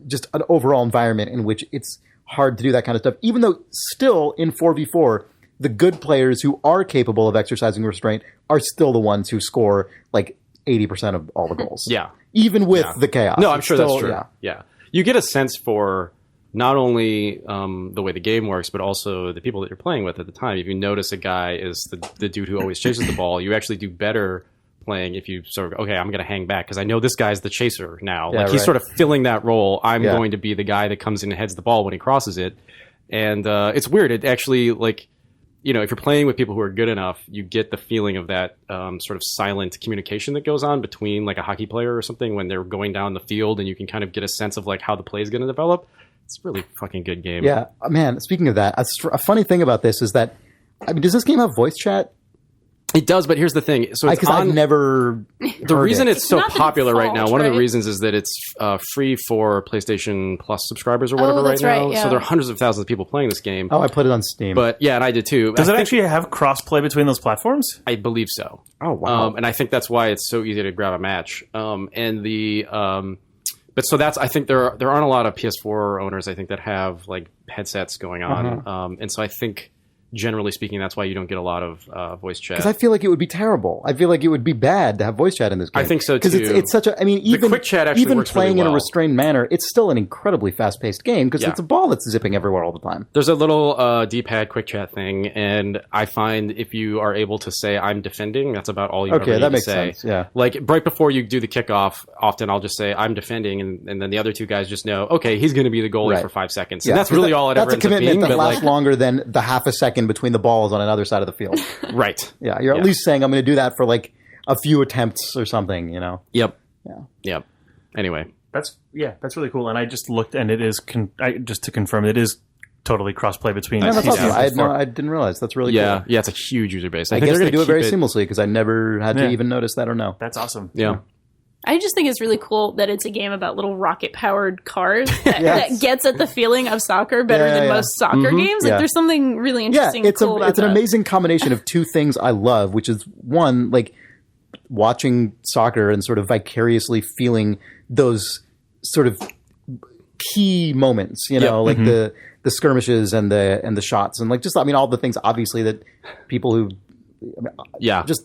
just an overall environment in which it's hard to do that kind of stuff, even though still in 4v4, the good players who are capable of exercising restraint are still the ones who score 80% of all the goals. Yeah. Even with the chaos. No, I'm sure that's true. Yeah. You get a sense for not only the way the game works, but also the people that you're playing with at the time. If you notice a guy is the dude who always chases the ball, you actually do better playing if you sort of, I'm going to hang back because I know this guy's the chaser now. He's sort of filling that role. I'm going to be the guy that comes in and heads the ball when he crosses it. And it's weird. It actually, if you're playing with people who are good enough, you get the feeling of that sort of silent communication that goes on between a hockey player or something when they're going down the field, and you can kind of get a sense of how the play is going to develop. It's a really fucking good game. Yeah, man, speaking of that, a funny thing about this is that, does this game have voice chat? It does, but here's the thing. So because I've never. The reason it's so popular right now, one of the right? reasons is that it's free for PlayStation Plus subscribers or whatever right now. Yeah. So there are hundreds of thousands of people playing this game. Oh, I put it on Steam. But and I did too. Does it actually have cross-play between those platforms? I believe so. Oh, wow. And I think that's why it's so easy to grab a match. And the But so I think there aren't a lot of PS4 owners, I think, that have like headsets going on. And so I think, generally speaking, that's why you don't get a lot of voice chat. Because I feel like it would be terrible. I feel like it would be bad to have voice chat in this game. I think so, too. Because it's such a... I mean, even, the quick chat actually even works playing really well. in a restrained manner, it's still an incredibly fast-paced game because it's a ball that's zipping everywhere all the time. There's a little D-pad quick chat thing, and I find if you are able to say, I'm defending, that's about all you ever need that makes to say. sense, yeah. Like, right before you do the kickoff, often I'll just say, I'm defending, and then the other two guys just know, okay, he's going to be the goalie for 5 seconds. Yeah. And that's really all it ever ends up being. That's a commitment that but lasts longer than the half a second between the balls on another side of the field. Right. Yeah, you're at least saying, I'm going to do that for like a few attempts or something, you know? Yep. Yeah. Yep. Anyway. That's really cool. And I just looked, and it is just to confirm, it is totally crossplay between. Yeah, that's PC awesome. and PS4. I didn't realize. That's really Yeah. cool. Yeah, it's a huge user base. I think guess they're they gonna do it very keep seamlessly because I never had to even notice that or know. That's awesome. Yeah. I just think it's really cool that it's a game about little rocket-powered cars that gets at the feeling of soccer better than most soccer games. Like, there's something really interesting and cool about it's an amazing combination of two things I love, which is, one, like, watching soccer and sort of vicariously feeling those sort of key moments, you know, like the skirmishes and the shots and, like, just, I mean, all the things, obviously, that people who... just...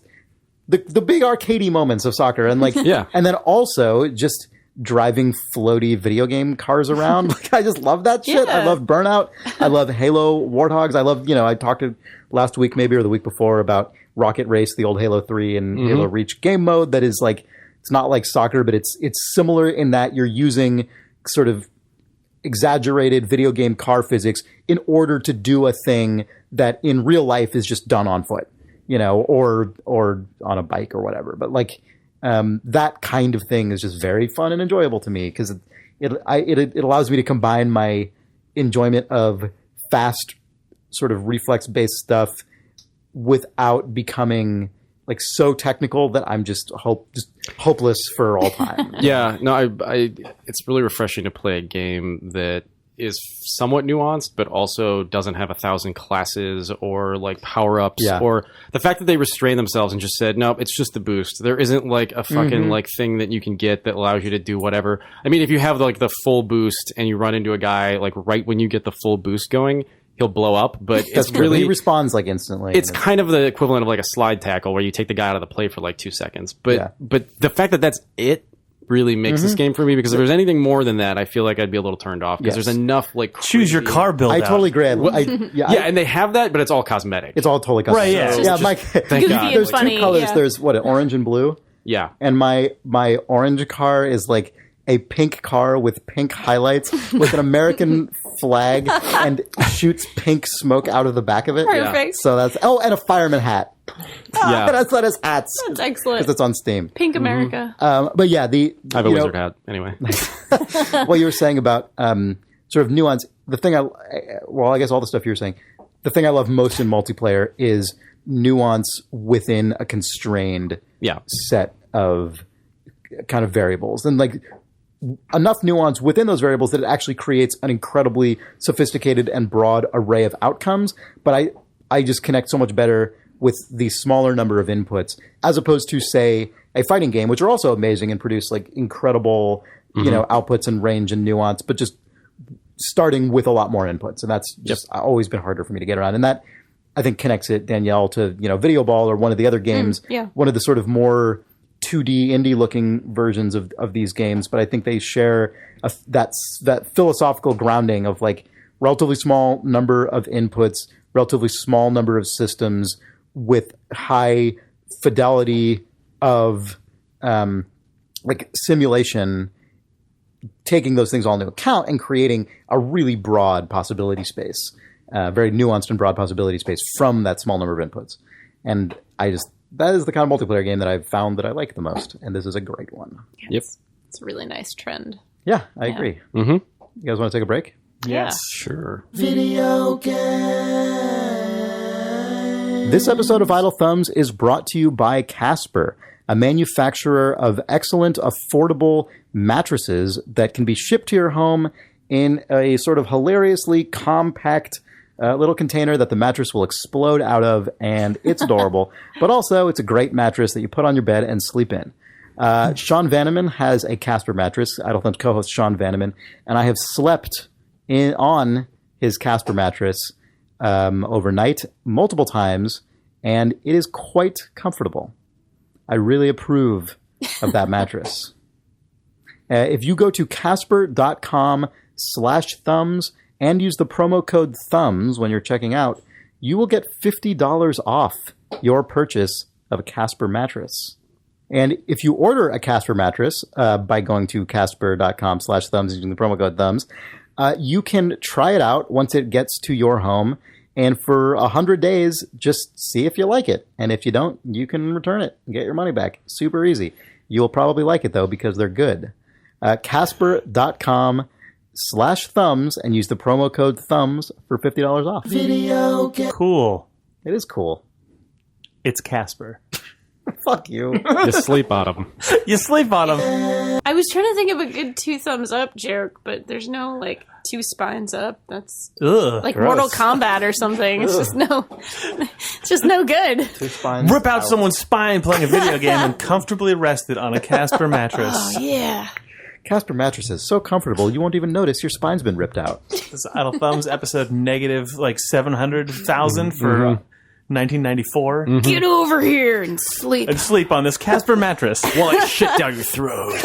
The big arcadey moments of soccer and like and then also just driving floaty video game cars around. Like, I just love that shit. I love Burnout. I love Halo Warthogs. I love, you know, I talked to last week maybe or the week before about Rocket Race, the old Halo 3 and Halo Reach game mode that is like, it's not like soccer, but it's similar in that you're using sort of exaggerated video game car physics in order to do a thing that in real life is just done on foot. You know, or on a bike or whatever. But like that kind of thing is just very fun and enjoyable to me because it allows me to combine my enjoyment of fast sort of reflex based stuff without becoming like so technical that I'm just hopeless for all time. Yeah, no, I it's really refreshing to play a game that is somewhat nuanced, but also doesn't have 1,000 classes or like power-ups or the fact that they restrain themselves and just said, nope, it's just the boost. There isn't like a fucking like thing that you can get that allows you to do whatever. I mean, if you have like the full boost and you run into a guy like right when you get the full boost going, he'll blow up, but it's really... He responds like instantly. It's kind of the equivalent of like a slide tackle where you take the guy out of the play for like 2 seconds. But the fact that that's it really makes this game for me, because if there's anything more than that, I feel like I'd be a little turned off because there's enough like crazy... choose your car build. I totally agree. And they have that, but it's all cosmetic. It's all totally cosmetic. Right, yeah. Mike, thank God. There's two colors. There's orange and blue. Yeah. And my orange car is like a pink car with pink highlights with an American flag and shoots pink smoke out of the back of it. Perfect. So that's and a fireman hat. Yeah. That's not his hats. That's excellent. Because it's on Steam. Pink America. But yeah, I have a wizard hat anyway. What you were saying about sort of nuance. The thing I guess all the stuff you were saying. The thing I love most in multiplayer is nuance within a constrained set of kind of variables, and like enough nuance within those variables that it actually creates an incredibly sophisticated and broad array of outcomes. But I just connect so much better with the smaller number of inputs as opposed to, say, a fighting game, which are also amazing and produce like incredible, you know, outputs and range and nuance, but just starting with a lot more inputs. And that's just always been harder for me to get around. And that, I think, connects it, Danielle, to, you know, Videoball or one of the other games, one of the sort of more 2D indie looking versions of these games. But I think they share that philosophical grounding of like relatively small number of inputs, relatively small number of systems with high fidelity of like simulation, taking those things all into account and creating a really broad possibility space, very nuanced and broad possibility space from that small number of inputs. And that is the kind of multiplayer game that I've found that I like the most. And this is a great one. It's a really nice trend. Yeah, I agree. Mm-hmm. You guys want to take a break? Yes. Sure. Video game. This episode of Idle Thumbs is brought to you by Casper, a manufacturer of excellent, affordable mattresses that can be shipped to your home in a sort of hilariously compact little container that the mattress will explode out of, and it's adorable. But also, it's a great mattress that you put on your bed and sleep in. Sean Vanneman has a Casper mattress. Idle co-host Sean Vanneman, and I have slept on his Casper mattress overnight multiple times, and it is quite comfortable. I really approve of that mattress. If you go to casper.com/thumbs and use the promo code thumbs when you're checking out, you will get $50 off your purchase of a Casper mattress. And if you order a Casper mattress by going to casper.com/thumbs using the promo code thumbs, you can try it out once it gets to your home. And for 100 days, just see if you like it. And if you don't, you can return it and get your money back. Super easy. You'll probably like it, though, because they're good. Casper.com/thumbs and use the promo code thumbs for $50 off. Cool. It is cool. It's Casper. Fuck you. You sleep on them. You sleep on them. I was trying to think of a good 2 thumbs up joke, but there's no, 2 spines up. That's Ugh. like Mortal Kombat or something. It's just no good. 2 spines Rip out someone's spine playing a video game and comfortably rested on a Casper mattress. Oh, yeah. Casper mattresses, so comfortable you won't even notice your spine's been ripped out. This is Idle Thumbs episode negative 700,000 for 1994. Get over here and sleep. And sleep on this Casper mattress while I shit down your throat.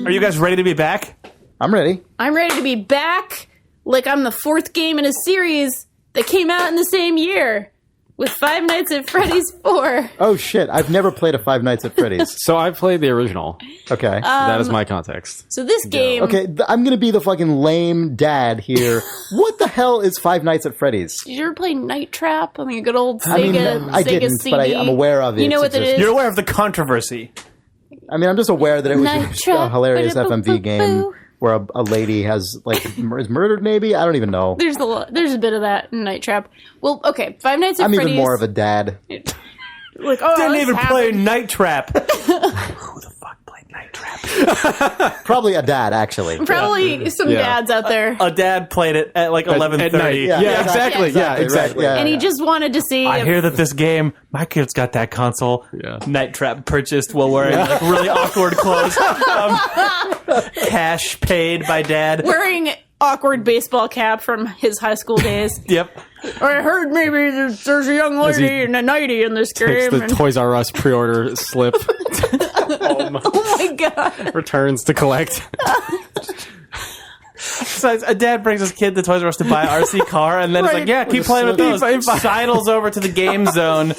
Are you guys ready to be back? I'm ready. I'm ready to be back like I'm the 4th game in a series that came out in the same year with Five Nights at Freddy's 4. Oh, shit. I've never played a Five Nights at Freddy's. So I played the original. Okay. That is my context. So this game... Okay, I'm going to be the fucking lame dad here. What the hell is Five Nights at Freddy's? Did you ever play Night Trap? I mean, a good old Sega, I Sega didn't, CD. but I'm aware of it. You know what that is? You're aware of the controversy. I mean, I'm just aware that it was Night a Trap, hilarious ba-da-boo-boo-boo. FMV game where a lady is murdered, maybe? I don't even know. There's a bit of that in Night Trap. Well, okay, Five Nights at I'm Freddy's... even more of a dad. Didn't Even play Night Trap. Who the fuck played Night Trap? Probably a dad, actually. Probably some dads out there. A dad played it at 11:30. At night. Yeah, exactly. Yeah, Right, exactly. yeah, And he yeah. just wanted to see... I if- hear that this game, my kid's got that console. Yeah. Night Trap purchased while wearing really awkward clothes. Cash paid by dad. wearing awkward baseball cap from his high school days. Yep. I heard maybe there's a young lady he and a nightie in this Takes game. the Toys R Us pre-order slip. Oh my god. Returns to collect. So a dad brings his kid to Toys R Us to buy an RC car, and then it's like, yeah, keep playing with those. Sidles over to the game zone.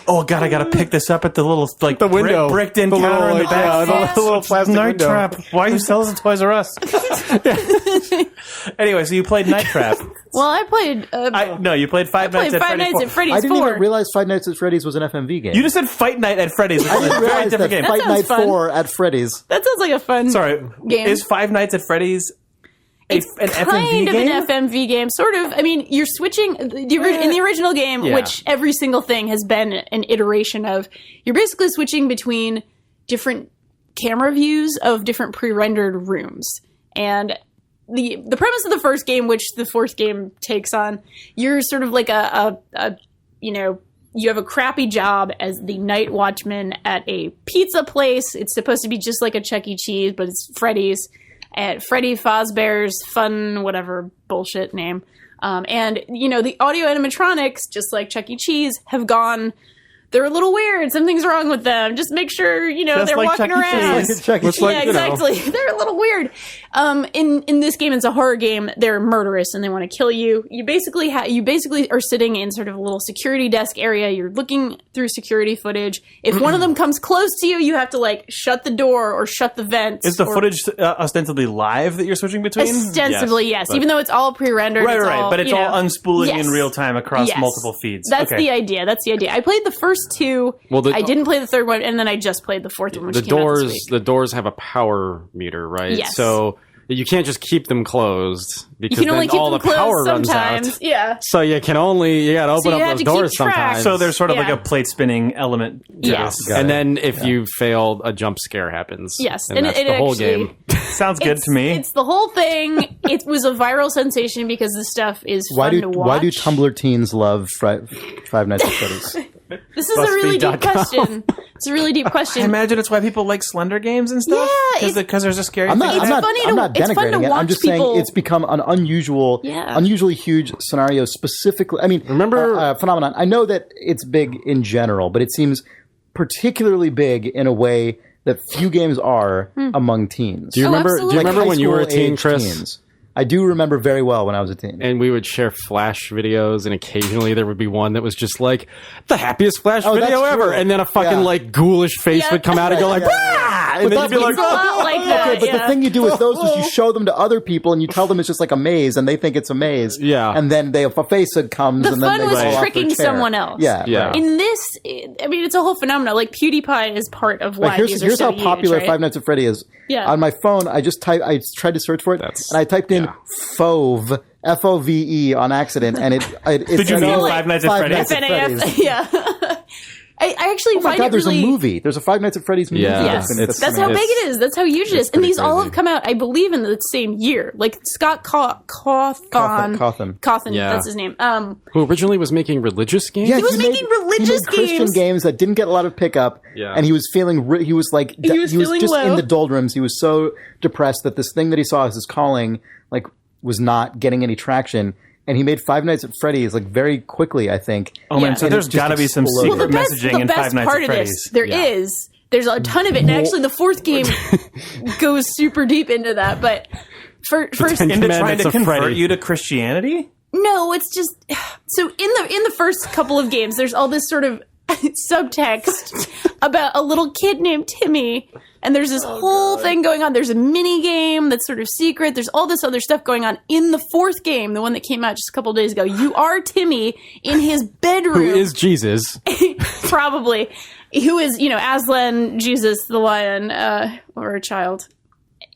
Oh god, I gotta pick this up at the little The window. bricked in The counter little, in the back. the little plastic Night window. Trap. Why you sell this at Toys R Us? Anyway, so you played Night Trap. Well, I played... No, you played Five Nights at Five Freddy's. Nights at Freddy's I didn't 4. even realize Five Nights at Freddy's was an FMV game. You just said Fight Night at Freddy's. I didn't It's a very realize that different game. Fight sounds Night fun. 4 at Freddy's. That sounds like a fun Sorry, game. is Five Nights at Freddy's an FMV kind of game? an FMV game, sort of. I mean, you're switching in the original game, Yeah. which every single thing has been an iteration of. You're basically switching between different camera views of different pre-rendered rooms, and the premise of the first game, which the fourth game takes on, you're sort of like you have a crappy job as the night watchman at a pizza place. It's supposed to be just like a Chuck E. Cheese, but it's Freddy's. At Freddy Fazbear's Fun, whatever bullshit name. And, the audio animatronics, just like Chuck E. Cheese, have gone... They're a little weird. Something's wrong with them. Just make sure, they're like walking Chuck E. around. Cheese. Chuck E. Cheese. Yeah, exactly. They're a little weird. In this game, it's a horror game. They're murderous and they want to kill you. You basically are sitting in sort of a little security desk area. You're looking through security footage. If one of them comes close to you, you have to shut the door or shut the vents. Is the footage ostensibly live that you're switching between? Ostensibly, yes. but- Even though it's all pre-rendered. Right. But it's all unspooling Yes. in real time across Yes. multiple feeds. That's Okay. the idea. I played the first two. Well, I didn't play the third one, and then I just played the fourth one, which The came out this doors, week. the doors have a power meter, right? Yes. So you can't just keep them closed because You can only then keep all them the power closed runs sometimes. out. Yeah. So you gotta open you up have those to doors keep track. sometimes. So there's sort of Yeah. like a plate spinning element to Yes. this. Got and it. then if you failed, a jump scare happens. Yes. and that's it the whole actually- game. Sounds good to me. It's the whole thing. It was a viral sensation because this stuff is fun to watch. Why do Tumblr teens love Five Nights at Freddy's? This is a really deep BuzzFeed.com. question. It's a really deep question. I imagine it's why people like Slender games and stuff. Yeah, because there's a scary I'm thing. not it's fun to denigrating it. I'm watch just people- saying it's become an unusually huge scenario specifically. I mean, Remember- phenomenon. I know that it's big in general, but it seems particularly big in a way that few games are among teens. Do you remember? Do you absolutely. remember when you were a High teen, school Chris? age teens. I do remember very well when I was a teen. And we would share Flash videos, and occasionally there would be one that was just like the happiest Flash Oh, video that's ever, true. and then a fucking Yeah. like ghoulish face would come out and go like, "Wah!" and then you'd be like, It's a lot like that. Okay, but yeah. the thing you do with those is you show them to other people and you tell them it's just like a maze and they think it's a maze. Yeah. And then a face comes The and then fun they was fall off their tricking chair. someone else. Yeah. Yeah. Right. In this, I mean, it's a whole phenomenon. Like PewDiePie is part of why Like these here's are so how popular huge, right? Five Nights at Freddy is. Yeah. On my phone, I tried to search for it, That's- and I typed in FOVE, FOVE on accident, and it Did you said, mean "Oh, Five Nights at Five Freddy's?" Nights at Freddy's. FNAF, yeah. I actually Oh my find god, it there's really... a movie. There's a Five Nights at Freddy's movie. Yeah. Yes, It's- that's how big it is. That's how huge it is. And pretty these all crazy. have come out, I believe, in the same year. Like Scott Cawthon. Cawthon. Yeah. That's his name. who originally was making religious games? Yeah, He was making religious he made Christian games. games that didn't get a lot of pickup. Yeah. And he was feeling, he was feeling just low. in the doldrums. He was so depressed that this thing that he saw as his calling, like, was not getting any traction. And he made Five Nights at Freddy's, like, very quickly, I think. Oh man, Yeah. so And there's it just got to be some exploded. secret Well, messaging the in best Five Nights part at of Freddy's. this, there is. There's a ton of it. And actually, the fourth game goes super deep into that. But first, Ten Into trying Commandments to of convert Freddy. you to Christianity? no, it's just so in the first couple of games, there's all this sort of subtext about a little kid named Timmy, and there's this whole thing going on. There's a mini game that's sort of secret. There's all this other stuff going on in the fourth game, the one that came out just a couple of days ago. You are Timmy in his bedroom, Who is Jesus? probably, who is Aslan, Jesus, the lion, or a child.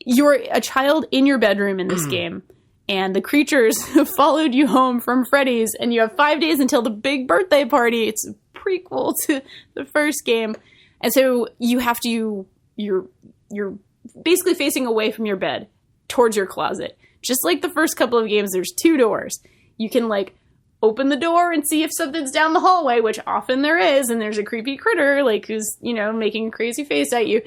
You're a child in your bedroom in this game. And the creatures have followed you home from Freddy's, and you have 5 days until the big birthday party. It's a prequel to the first game. And so you have to, you're basically facing away from your bed towards your closet. Just like the first couple of games, there's 2 doors. You can like open the door and see if something's down the hallway, which often there is, and there's a creepy critter like who's, making a crazy face at you.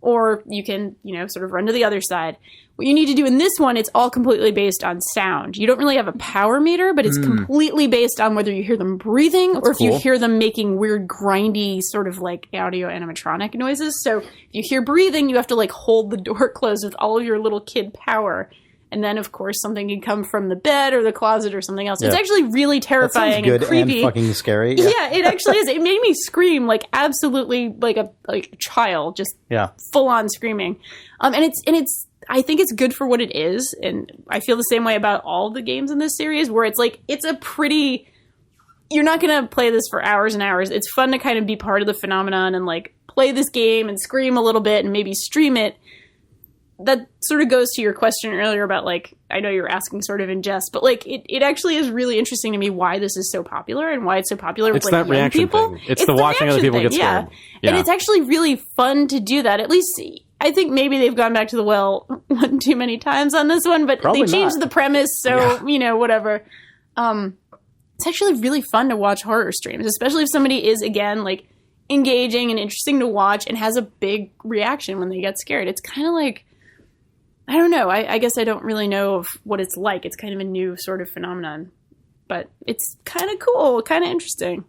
Or you can, sort of run to the other side. What you need to do in this one, it's all completely based on sound. You don't really have a power meter, but it's completely based on whether you hear them breathing or if you hear them making weird, grindy, sort of like audio animatronic noises. So if you hear breathing, you have to like hold the door closed with all of your little kid power. And then, of course, something can come from the bed or the closet or something else. Yeah. It's actually really That sounds terrifying good and creepy. and fucking scary. Yeah, it actually is. It made me scream like absolutely like a child, just Yeah. full on screaming. And it's I think it's good for what it is, and I feel the same way about all the games in this series, where it's like it's a pretty. You're not gonna play this for hours and hours. It's fun to kind of be part of the phenomenon and like play this game and scream a little bit and maybe stream it. That sort of goes to your question earlier about like, I know you're asking sort of in jest, but like it actually is really interesting to me why this is so popular and why it's so popular with It's like that young reaction people. thing. It's the watching other reaction people get thing, scared. Yeah. And Yeah. it's actually really fun to do that. At least I think maybe they've gone back to the well one too many times on this one, but Probably they changed not. the premise, so whatever. It's actually really fun to watch horror streams, especially if somebody is again like engaging and interesting to watch and has a big reaction when they get scared. It's kind of like, I don't know. I guess I don't really know of what it's like. It's kind of a new sort of phenomenon, but it's kind of cool, kind of interesting.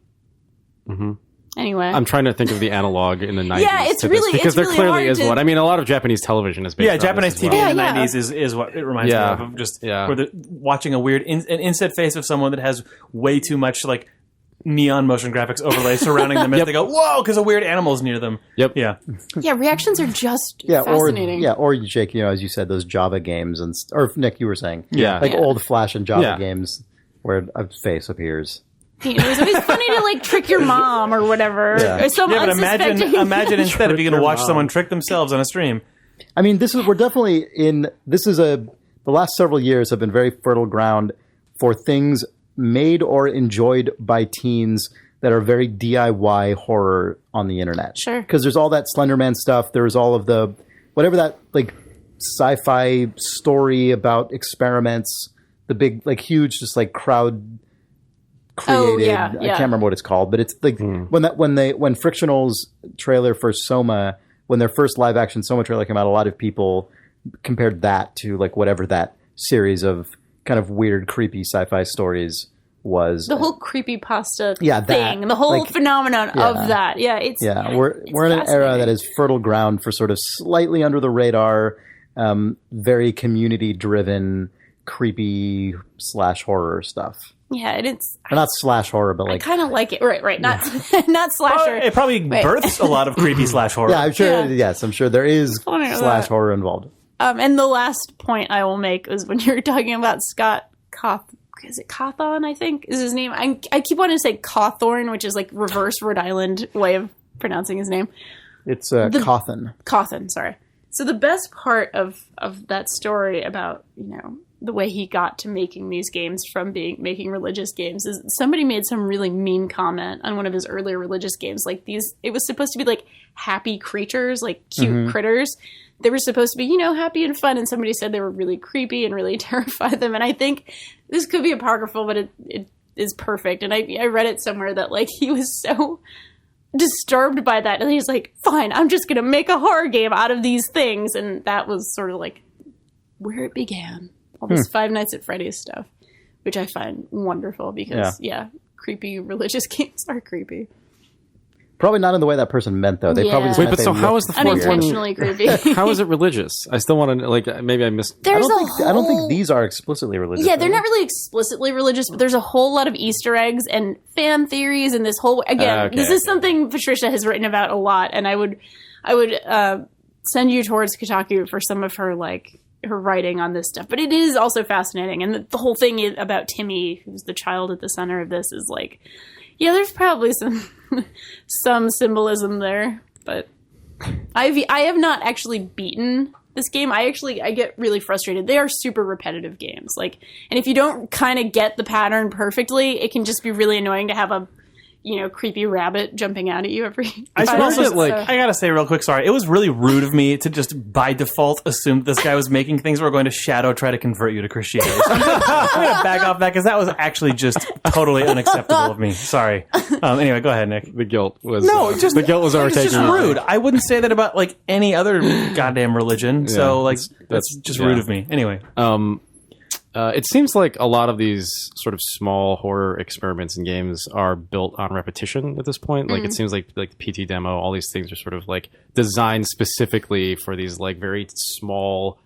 Mm-hmm. Anyway, I'm trying to think of the analog in the 90s. Yeah, it's to this, really- because it's there really clearly hard is to- one. I mean, a lot of Japanese television is based on Japanese this as TV well. in the Yeah, yeah. 90s is what it reminds Yeah. me of. Just Yeah. where they're watching a weird, an inset face of someone that has way too much like neon motion graphics overlay surrounding them as Yep. they go, whoa, because a weird animal's near them. Yep. Yeah. yeah, reactions are just Yeah, fascinating. or Jake, as you said, those Java games, or Nick, you were saying, Yeah. like Yeah. old Flash and Java Yeah. games where a face appears. It's always funny to like trick your mom or whatever, Yeah. or some Yeah, but unsuspecting. imagine instead if you're going to watch mom. someone trick themselves on a stream. I mean, we're definitely the last several years have been very fertile ground for things made or enjoyed by teens that are very DIY horror on the internet. Sure. Because there's all that Slenderman stuff. There's all of the, whatever that like sci-fi story about experiments, the big, like huge, just like crowd created. I can't remember what it's called, but it's like when Frictional's trailer for Soma, when their first live action Soma trailer came out, a lot of people compared that to like whatever that series of kind of weird, creepy sci-fi stories was. The whole creepypasta thing, the whole phenomenon of that. Yeah, we're in an era that is fertile ground for sort of slightly under the radar, very community driven, creepy / horror stuff. Yeah, and it's or not / horror, but like I kind of like it. Right, not not slasher. It probably births a lot of creepy / horror. Yeah, I'm sure. Yes, I'm sure there is / horror involved. And the last point I will make is when you're talking about Scott is it Cawthon, I think is his name. I keep wanting to say Cawthorn, which is like reverse Rhode Island way of pronouncing his name. It's Cawthon. Cawthon, sorry. So the best part of that story about, the way he got to making these games from making religious games is somebody made some really mean comment on one of his earlier religious games. Like it was supposed to be like happy creatures, like cute critters. They were supposed to be, happy and fun, and somebody said they were really creepy and really terrified them. And I think this could be apocryphal, but it is perfect. And I read it somewhere that like he was so disturbed by that, and he's like, "Fine, I'm just gonna make a horror game out of these things." And that was sort of like where it began. All this Five Nights at Freddy's stuff, which I find wonderful because creepy religious games are creepy. Probably not in the way that person meant, though. They probably just but so how is the fourth one unintentionally creepy? How is it religious? I still want to maybe I missed. I don't think these are explicitly religious. Yeah, they're not really explicitly religious, but there's a whole lot of Easter eggs and fan theories, and this whole this is something Patricia has written about a lot, and I would send you towards Kotaku for some of her her writing on this stuff. But it is also fascinating, and the whole thing about Timmy, who's the child at the center of this, is like, there's probably some symbolism there, but I have not actually beaten this game. I get really frustrated. They are super repetitive games. And if you don't kind of get the pattern perfectly, it can just be really annoying to have a creepy rabbit jumping out at you every 5 minutes. I gotta say real quick, sorry. It was really rude of me to just by default assume this guy was making things that were going to try to convert you to Christianity. So I'm gonna back off that because that was actually just totally unacceptable of me. Sorry. Anyway, go ahead, Nick. The guilt was the guilt was overtaking. It's just rude. I wouldn't say that about any other goddamn religion. So that's just rude of me. Anyway. It seems like a lot of these sort of small horror experiments in games are built on repetition at this point. It seems like the PT demo, all these things are sort of designed specifically for these very small,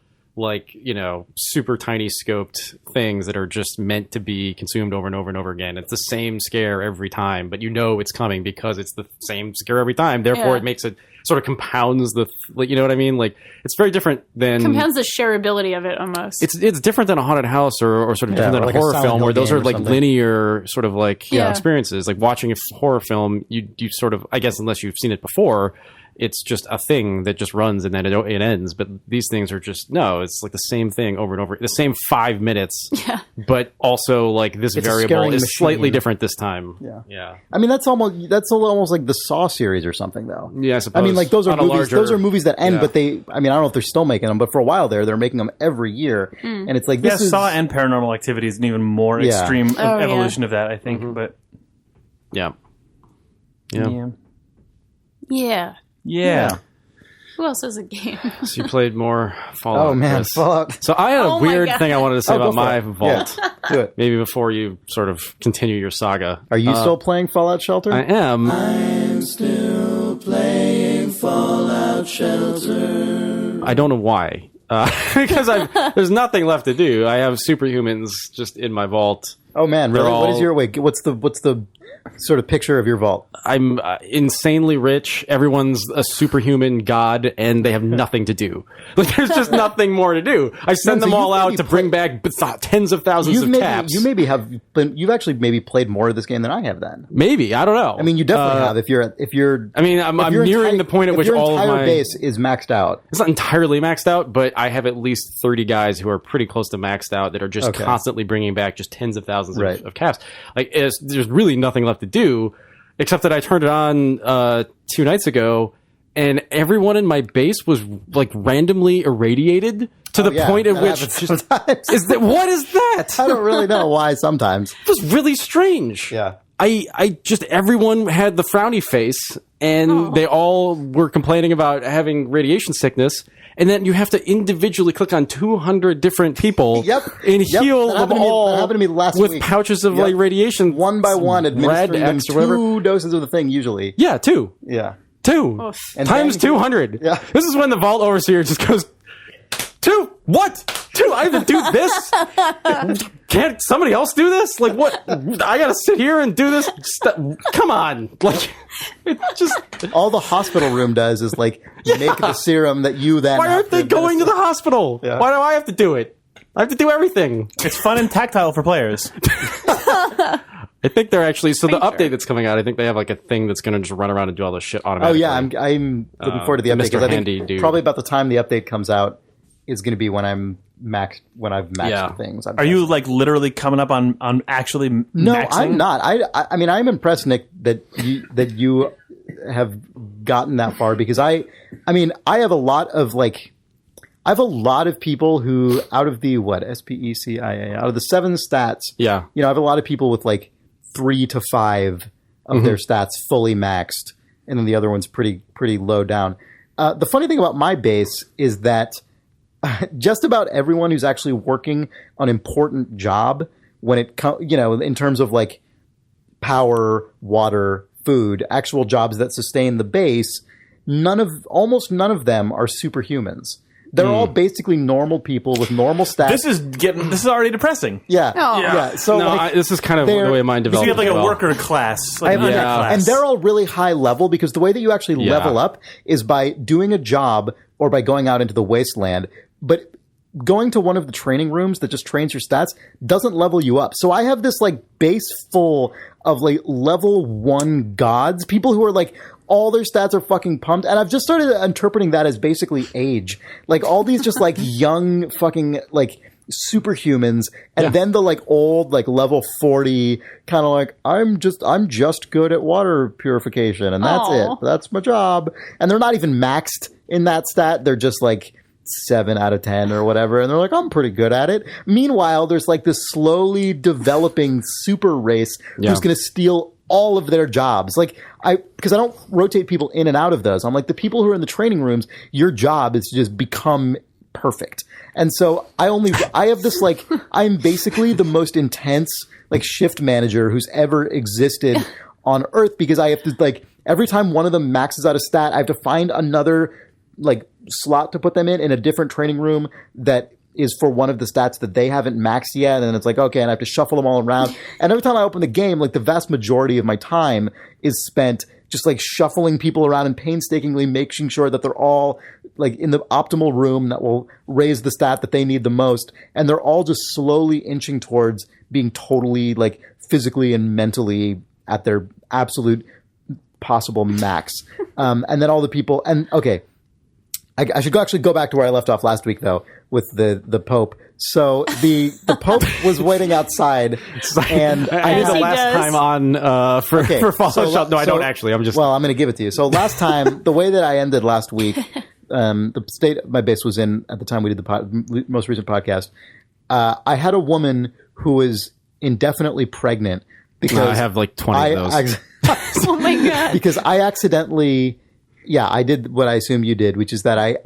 super tiny scoped things that are just meant to be consumed over and over and over again. It's the same scare every time, but it's coming because it's the same scare every time. Therefore, it makes it sort of compounds you know what I mean? It's very different than... Compounds the shareability of it almost. It's different than a haunted house or sort of different than a horror film where those are linear sort of experiences. Watching a horror film, you sort of, I guess unless you've seen it before, it's just a thing that just runs and then it ends. But these things are just, it's the same thing over and over. The same 5 minutes, but also this it's variable is slightly different this time. Yeah. I mean, that's almost like the Saw series or something, though. Yeah, I suppose. I mean, those are movies. Those are movies that end, but I don't know if they're still making them, but for a while they're making them every year, and it's like this is Saw and Paranormal Activity is an even more extreme evolution of that, I think. But yeah. Who else has a game? So you played more Fallout. Oh man, Chris. Fallout. So I had a weird thing I wanted to say about my vault. Yeah, do it. Maybe before you sort of continue your saga. Are you still playing Fallout Shelter? I am. I'm still playing Fallout Shelter. I don't know why. Because there's nothing left to do. I have superhumans just in my vault. Oh man, really? What is your what's the sort of picture of your vault? I'm insanely rich. Everyone's a superhuman god, and they have nothing to do. There's just nothing more to do. I send them all out to bring back tens of thousands of caps. You've actually maybe played more of this game than I have. Then maybe, I don't know. I mean, you definitely have. If you're. I mean, I'm nearing the point at which all of my entire base is maxed out. It's not entirely maxed out, but I have at least 30 guys who are pretty close to maxed out that are just constantly bringing back just tens of thousands of caps. There's really nothing left to do, except that I turned it on 2 nights ago, and everyone in my base was randomly irradiated. to the point at which sometimes. what is that? I don't really know why sometimes. It was really strange. Yeah. I just, everyone had the frowny face, and they all were complaining about having radiation sickness. And then you have to individually click on 200 different people and heal them all that happened to me last with week. pouches of like radiation. One by one, administering them X or whatever. 2 doses of the thing usually. Yeah, 2. Yeah. 2. Oof. And Times 200. Yeah. This is when the Vault Overseer just goes, 2? What? 2? I have to do this? Can't somebody else do this? Like, what? I gotta sit here and do this? Come on. Like, it just... All the hospital room does is, like, make the serum that you then... Why aren't they going to the hospital? Yeah. Why do I have to do it? I have to do everything. It's fun and tactile for players. I think they're actually... So the update that's coming out, I think they have, like, a thing that's going to just run around and do all this shit Oh, automatically. yeah, I'm looking forward to the update. Mr. Because I Handy think dude. probably about the time the update comes out is going to be when I've maxed the things. Are you like literally coming up on actually No, maxing? I'm not. I mean, I'm impressed, Nick, that you have gotten that far, because I have a lot of people who, out of the SPECIA, out of the 7 stats, Yeah. I have a lot of people with like 3 to 5 of their stats fully maxed, and then the other one's pretty low down. The funny thing about my base is that just about everyone who's actually working an important job, when it comes, in terms of like power, water, food, actual jobs that sustain the base, almost none of them are superhumans. They're all basically normal people with normal stats. This is already depressing. Yeah. Oh. Yeah. So No, this is kind of the way mine You developed. have like as a well. worker class, like and class. they're all really high level, because the way that you actually level up is by doing a job or by going out into the wasteland. But going to one of the training rooms that just trains your stats doesn't level you up. So I have this like base full of like level 1 gods, people who are like, all their stats are fucking pumped. And I've just started interpreting that as basically age. Like all these just like young fucking like superhumans, and then the like old like level 40 kind of like, I'm just good at water purification, and that's it. That's my job. And they're not even maxed in that stat. They're just like 7 out of 10 or whatever, and they're like, I'm pretty good at it. Meanwhile, there's like this slowly developing super race who's going to steal all of their jobs. Because I don't rotate people in and out of those. I'm like, the people who are in the training rooms, your job is to just become perfect. And so I have this like, I'm basically the most intense like shift manager who's ever existed on Earth, because I have to like, every time one of them maxes out a stat, I have to find another like slot to put them in a different training room that is for one of the stats that they haven't maxed yet. And it's like, okay, and I have to shuffle them all around. And every time I open the game, like the vast majority of my time is spent just like shuffling people around and painstakingly making sure that they're all like in the optimal room that will raise the stat that they need the most. And they're all just slowly inching towards being totally like physically and mentally at their absolute possible max. And then all the people, and okay, I should actually go back to where I left off last week, though, with the Pope. So the Pope was waiting outside, and I did the he last does. time on for Fallout Shelter. No, I don't actually. I'm just... Well, I'm going to give it to you. So last time, the way that I ended last week, the state my base was in at the time we did the most recent podcast, I had a woman who was indefinitely pregnant because I have like 20 of those. Oh my god! Because I accidentally... Yeah, I did what I assume you did, which is that I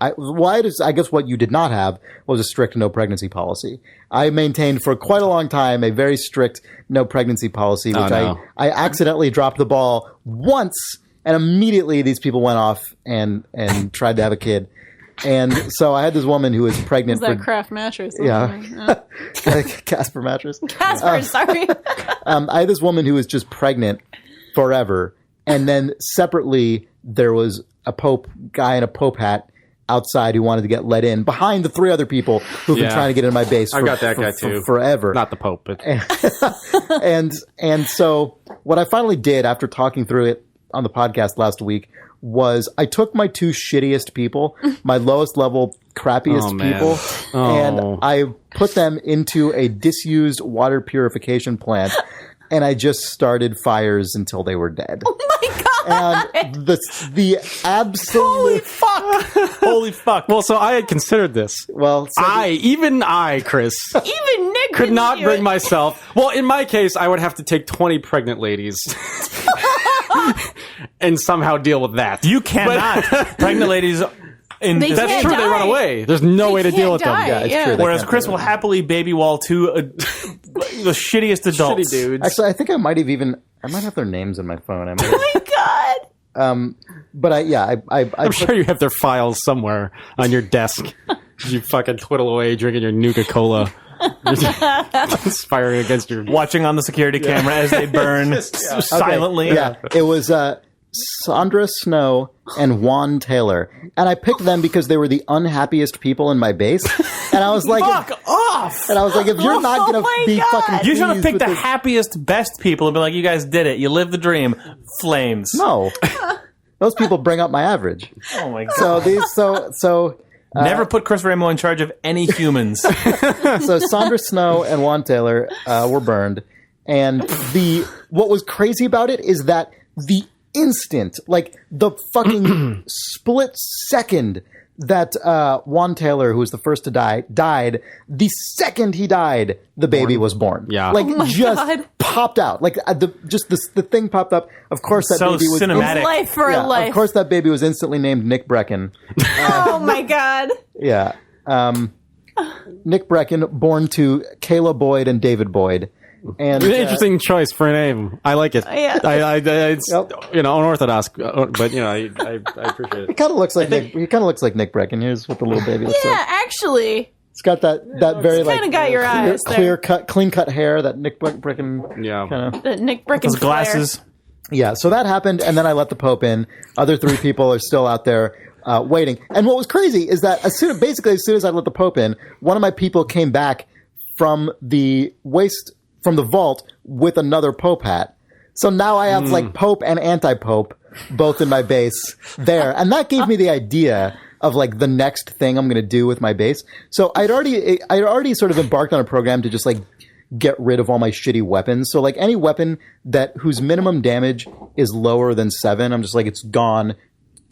guess what you did not have was a strict no pregnancy policy. I maintained for quite a long time a very strict no pregnancy policy, which I accidentally dropped the ball once, and immediately these people went off and tried to have a kid. And so I had this woman who was pregnant. Is that Craft mattress? Yeah. Casper mattress. Casper, sorry. I had this woman who was just pregnant forever. And then separately, there was a Pope guy in a Pope hat outside who wanted to get let in behind the 3 other people who've been trying to get in my base. I got that guy too. Forever. Not the Pope, but and so what I finally did after talking through it on the podcast last week was I took my 2 shittiest people, my lowest level crappiest people, and I put them into a disused water purification plant, and I just started fires until they were dead. Oh my god! And the absolute Holy fuck. Well, so I had considered this. well, so Even I, Chris, Even Nick could didn't not do bring it. myself. Well, in my case, I would have to take 20 pregnant ladies and somehow deal with that. You cannot. Pregnant ladies. They That's can't true. They die. run away. There's no way to deal with them. die. yeah, it's Yeah. true. They Whereas can't Chris do will it. happily baby wall to the shittiest adults. Shitty dudes. Actually, I think I might have their names in my phone. I might Oh my god. but I I'm sure you have their files somewhere on your desk. You fucking twiddle away drinking your Nuka-Cola. Conspiring against your... Watching on the security camera as they burn silently. Yeah, it was Sandra Snow and Juan Taylor, and I picked them because they were the unhappiest people in my base. And I was like, Fuck off! and I was like, if you're not gonna my be God. fucking, You should have pleased picked with the this- happiest, best people and been like, you guys did it. You lived the dream. Flames. No, those people bring up my average. Oh my god. So these, so. Never put Chris Remo in charge of any humans. So Sandra Snow and Juan Taylor were burned, and what was crazy about it is that the instant, like the fucking split second that Juan Taylor, who was the first to die, died, the second he died, the baby was born. Yeah. like my just God. popped out, like the thing popped up. Of course, that So baby was cinematic. Life for Yeah, a life. of course, that baby was instantly named Nick Breckon. Oh my god. Yeah. Nick Breckon, born to Kayla Boyd and David Boyd. And Interesting choice for a name. I like it. Yeah. It's Yep. unorthodox, but I appreciate it. he kind of looks like Nick. He kind of looks like Nick Breckon. Here's what the little baby looks Yeah, like. actually. It's got that very Kind of got your eyes there. clean cut hair that Nick Breckon. Yeah. Kind of. The Nick Breckon Those glasses. Yeah. So that happened, and then I let the Pope in. Other 3 people are still out there waiting. And what was crazy is that as soon as I let the Pope in, one of my people came back from the vault with another Pope hat. So now I have like Pope and anti-Pope both in my base there. And that gave me the idea of like the next thing I'm going to do with my base. So I'd already sort of embarked on a program to just like get rid of all my shitty weapons. So like any weapon whose minimum damage is lower than 7, I'm just like, it's gone.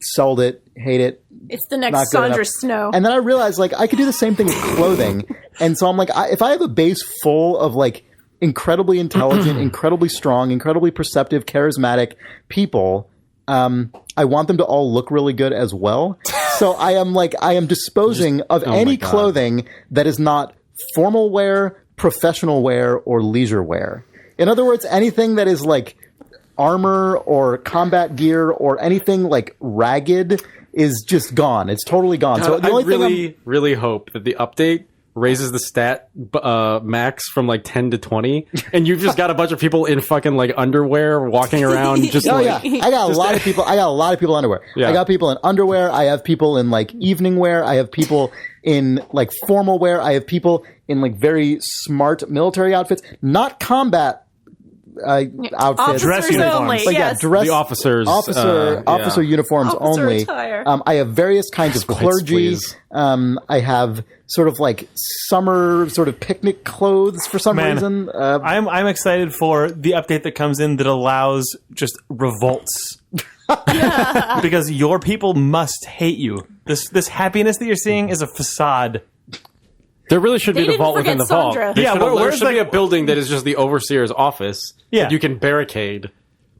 Sold it, hate it. It's the Not next good Sandra enough. Snow. And then I realized like I could do the same thing with clothing. And so I'm like, if I have a base full of like incredibly intelligent, incredibly strong, incredibly perceptive, charismatic people, I want them to all look really good as well. So I am disposing of my any God. clothing that is not formal wear, professional wear, or leisure wear. In other words, anything that is like armor or combat gear or anything like ragged is just gone. It's totally gone. So the I only thing really, really hope that the update raises the stat max from like 10 to 20, and you've just got a bunch of people in fucking like underwear walking around. Just Oh like, yeah, I got a lot of people. I got a lot of people in underwear. Yeah. I got people in underwear. I have people in like evening wear. I have people in like formal wear. I have people in like very smart military outfits, not combat outfits. Officers Dress uniforms. only, But yes. yeah, dress The officers, officer uniforms Officer only. attire. I have various kinds of Squids, clergy. please. I have sort of like summer sort of picnic clothes for some Man, reason. I'm excited for the update that comes in that allows just revolts. Because your people must hate you. This happiness that you're seeing is a facade. there really should They be the didn't vault within the forget vault. Sandra. There Yeah, should, where's there should be like- a building that is just the overseer's office. Yeah. that you can barricade.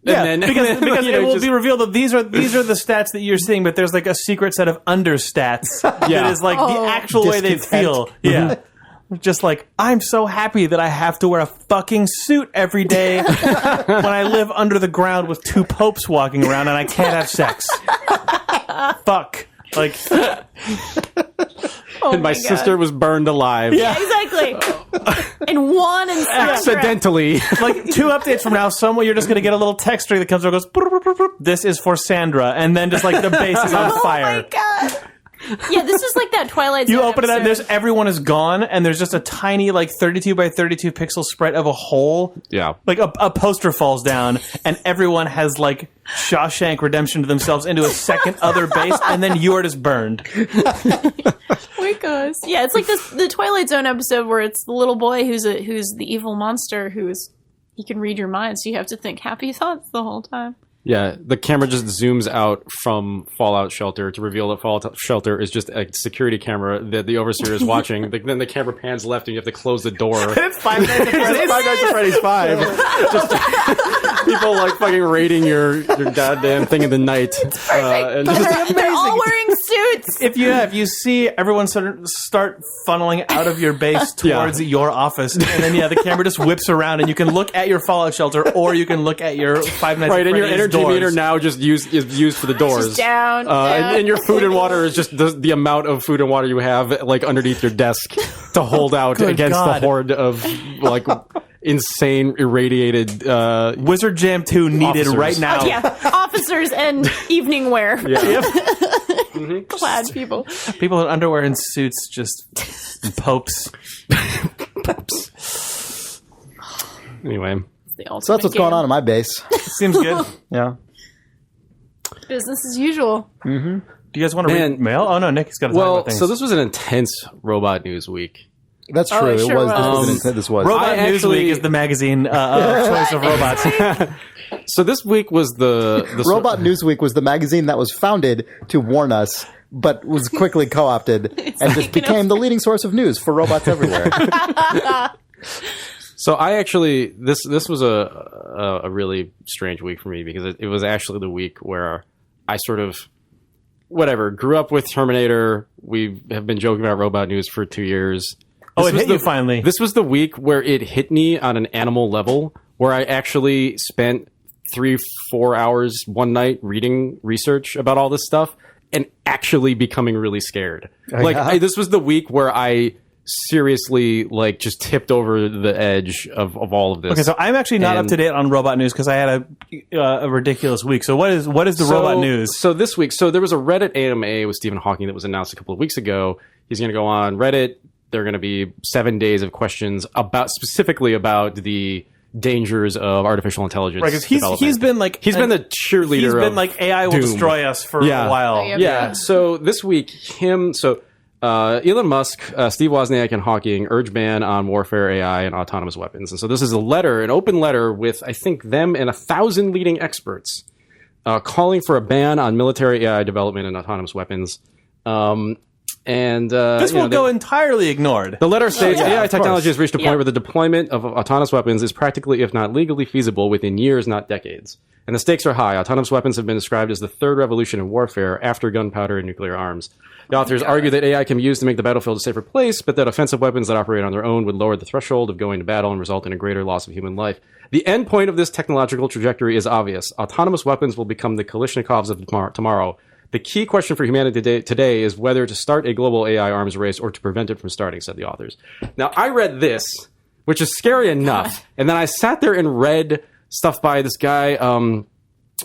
Yeah, And then, because and then, you it know, will just- be revealed that these are the stats that you're seeing, but there's like a secret set of understats Yeah. that is like the actual way they feel. Yeah. Just like, I'm so happy that I have to wear a fucking suit every day when I live under the ground with 2 popes walking around and I can't have sex. Fuck. Like, Oh and my God. sister was burned alive. Yeah, exactly. And Juan and Sandra. Accidentally. like 2 updates from now, somewhere you're just going to get a little text string that comes over and goes, "Brr, brr, brr, brr. This is for Sandra." And then just like the base is on Oh fire. my god. Yeah, this is like that Twilight Zone You open it up, episode. there's everyone is gone, and there's just a tiny, like 32 by 32 pixel sprite of a hole. Yeah. Like a poster falls down, and everyone has like Shawshank Redemption to themselves into a second other base, and then you are just burned. My gosh. Yeah, it's like the Twilight Zone episode where it's the little boy who's the evil monster he can read your mind, so you have to think happy thoughts the whole time. Yeah, the camera just zooms out from Fallout Shelter to reveal that Fallout Shelter is just a security camera that the overseer is watching. Then the camera pans left and you have to close the door. It's Five Nights at Freddy's. Five Nights at Freddy's 5. Just people like fucking raiding your goddamn thing in the night. And They're all wearing suits. If you see everyone start funneling out of your base towards your office, and then the camera just whips around, and you can look at your Fallout Shelter, or you can look at your Five Nights at Freddy's and your energy doors. meter now just is used for the doors. Just down. And your food and water is just the amount of food and water you have like underneath your desk to hold out against the horde of like insane irradiated Wizard Jam 2 needed officers. right now. Officers and evening wear. Yep. Clad people. People in underwear and suits, just popes. Anyway. So that's what's going on in my base. Seems good. Yeah. Business as usual. Do you guys want to read mail? Oh no, Nick's got to talk about things. So this was an intense robot news week. That's true. it sure was. This was. Robot Newsweek is the magazine choice of robots. So this week was the Robot Newsweek was the magazine that was founded to warn us, but was quickly co-opted and just became the leading source of news for robots everywhere. So I actually this was a really strange week for me because it was actually the week where I sort of grew up with Terminator. We have been joking about robot news for 2 years. It hit you finally. This was the week where it hit me on an animal level, where I actually spent 3-4 hours one night reading research about all this stuff and actually becoming really scared. This was the week where I seriously just tipped over the edge of all of this. Okay, so I'm actually not up to date on robot news because I had a ridiculous week. So what is the robot news? So this week, there was a Reddit AMA with Stephen Hawking that was announced a couple of weeks ago. He's going to go on Reddit. There are going to be 7 days of questions specifically about the dangers of artificial intelligence. Right, because he's been the cheerleader. He's been AI will destroy us for a while. Yeah. So this week, Elon Musk, Steve Wozniak, and Hawking urge ban on warfare AI and autonomous weapons. And so this is an open letter with, I think, them and 1,000 leading experts calling for a ban on military AI development and autonomous weapons. This will go entirely ignored. The letter states AI technology has reached a point where the deployment of autonomous weapons is practically, if not legally feasible, within years, not decades. And the stakes are high. Autonomous weapons have been described as the third revolution in warfare after gunpowder and nuclear arms. The authors argue that AI can be used to make the battlefield a safer place, but that offensive weapons that operate on their own would lower the threshold of going to battle and result in a greater loss of human life. The end point of this technological trajectory is obvious. Autonomous weapons will become the Kalashnikovs of tomorrow. The key question for humanity today is whether to start a global AI arms race or to prevent it from starting, said the authors. Now, I read this, which is scary enough, and then I sat there and read stuff by this guy.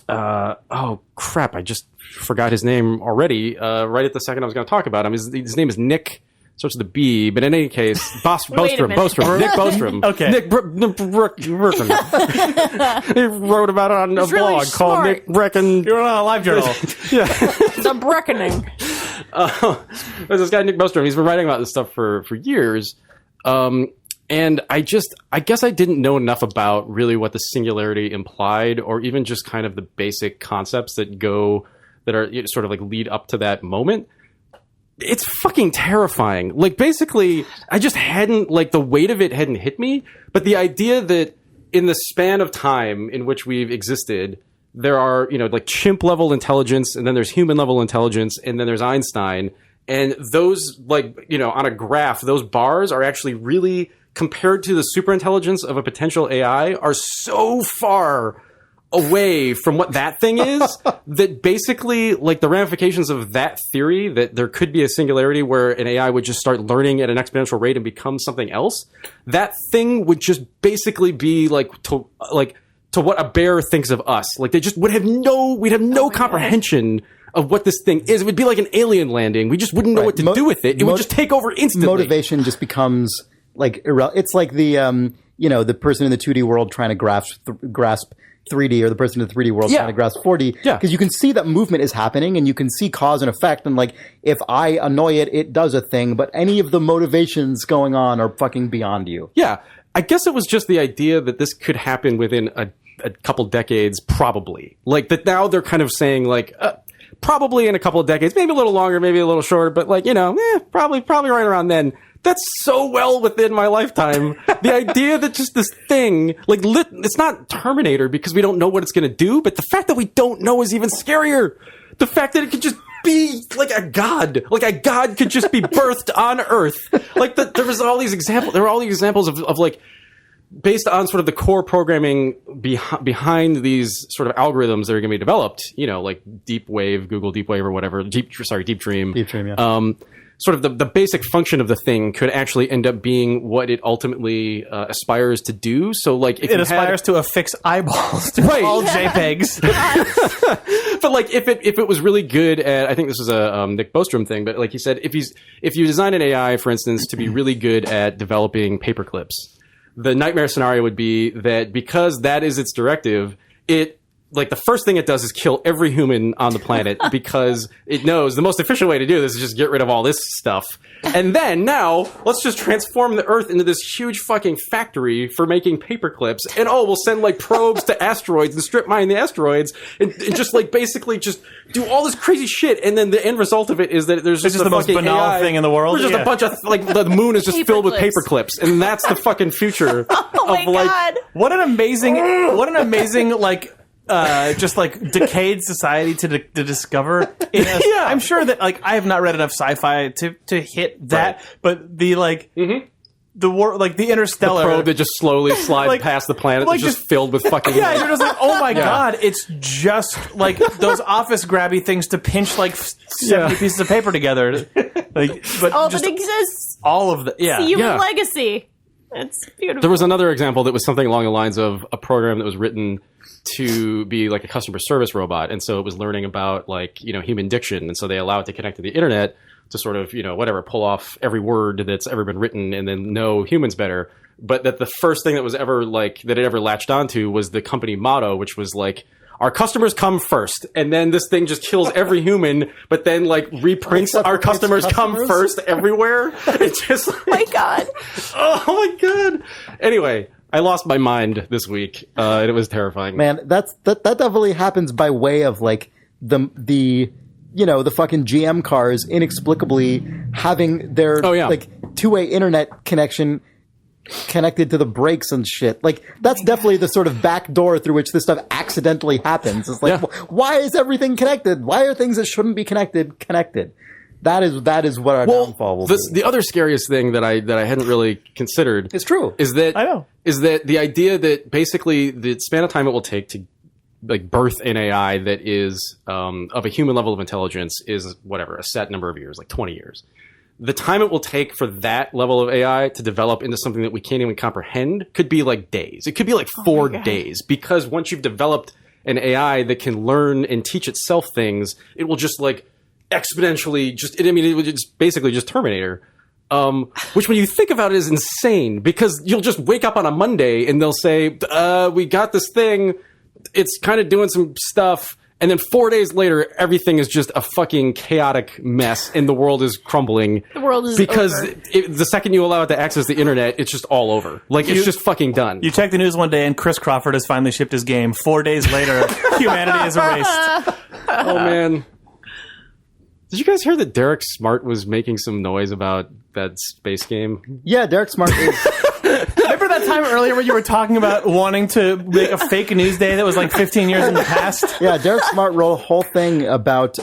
Oh, crap, I just forgot his name already. Right at the second I was going to talk about him. His name is Nick, starts with a B, but in any case, Bostrom, Nick Bostrom. Okay. Nick Breckon. He wrote about it on a blog called Nick Breckon. You're on a live journal. The Breckoning. There's this guy, Nick Bostrom. He's been writing about this stuff for years. And I guess I didn't know enough about really what the singularity implied, or even just kind of the basic concepts that are sort of lead up to that moment. It's fucking terrifying. Basically, I just hadn't, the weight of it hadn't hit me, but the idea that in the span of time in which we've existed, there are, chimp level intelligence, and then there's human level intelligence, and then there's Einstein, and those, on a graph, those bars are actually really, compared to the superintelligence of a potential AI, are so far away from what that thing is that basically the ramifications of that theory that there could be a singularity where an AI would just start learning at an exponential rate and become something else, that thing would just basically be to what a bear thinks of us. They just we'd have no comprehension of what this thing is. It would be like an alien landing. We just wouldn't know what to do with it. It would just take over instantly. Motivation just becomes it's like the the person in the 2D world trying to grasp 3D, or the person in the 3D world trying to grasp 4D. Yeah. Because you can see that movement is happening, and you can see cause and effect, and if I annoy it, it does a thing, but any of the motivations going on are fucking beyond you. Yeah. I guess it was just the idea that this could happen within a a couple decades, probably. Like that now they're kind of saying like probably in a couple of decades, maybe a little longer, maybe a little shorter, but like, probably right around then. That's so well within my lifetime. The idea that just this thing, like, it's not Terminator because we don't know what it's going to do, but the fact that we don't know is even scarier. The fact that it could just be like a god could just be birthed on Earth. Like, there were all these examples of like, based on sort of the core programming behind these sort of algorithms that are going to be developed, like Deep Wave, Google Deep Wave or whatever, Deep Dream. Deep Dream, yeah. Sort of the basic function of the thing could actually end up being what it ultimately aspires to do. So, like, if it aspires to affix eyeballs to all JPEGs. But like, if it was really good at, I think this was a Nick Bostrom thing, but like he said, if you design an AI, for instance, to be really good at developing paper clips, the nightmare scenario would be that because that is its directive, like the first thing it does is kill every human on the planet because it knows the most efficient way to do this is just get rid of all this stuff. And then now let's just transform the Earth into this huge fucking factory for making paper clips. And we'll send like probes to asteroids and strip mine the asteroids and just like basically just do all this crazy shit. And then the end result of it is that there's just the most banal AI thing in the world. There's just a bunch of like the moon is just filled with paper clips, and that's the fucking future. God. What an amazing like. Just like decayed society to discover. I'm sure that like I have not read enough sci-fi to hit that, right. But the like the war, like the interstellar the probe that just slowly slides like, past the planet, like just filled with fucking. Yeah, you're just like, oh my god, it's just like those office grabby things to pinch like 70 pieces of paper together. Like, but all that exists. All of the human legacy. It's beautiful. There was another example that was something along the lines of a program that was written to be like a customer service robot. And so it was learning about like, human diction. And so they allow it to connect to the internet to sort of, pull off every word that's ever been written and then know humans better. But that the first thing that was ever like, that it ever latched onto was the company motto, which was like, our customers come first. And then this thing just kills every human, but then like reprints our customers come first everywhere. It's just like, oh my God. Oh my God. Anyway. I lost my mind this week, and it was terrifying. Man, that definitely happens by way of like the fucking GM cars inexplicably having their like two-way internet connection connected to the brakes and shit. Like that's definitely the sort of back door through which this stuff accidentally happens. It's like, why is everything connected? Why are things that shouldn't be connected connected? That is what our downfall will be. The other scariest thing that I hadn't really considered is true. Is that the idea that basically the span of time it will take to like birth an AI that is of a human level of intelligence is whatever, a set number of years, like 20 years. The time it will take for that level of AI to develop into something that we can't even comprehend could be like days. It could be like 4 days, because once you've developed an AI that can learn and teach itself things, it will just like exponentially it was just basically just Terminator. Which when you think about it is insane, because you'll just wake up on a Monday and they'll say, we got this thing, it's kind of doing some stuff, and then 4 days later everything is just a fucking chaotic mess and the world is crumbling. The world is because over. The second you allow it to access the internet, it's just all over. Like it's just fucking done. You check the news one day and Chris Crawford has finally shipped his game. 4 days later, humanity is erased. Oh man. Did you guys hear that Derek Smart was making some noise about that space game? Yeah, Derek Smart is... Remember that time earlier where you were talking about wanting to make a fake news day that was like 15 years in the past? Yeah, Derek Smart wrote a whole thing about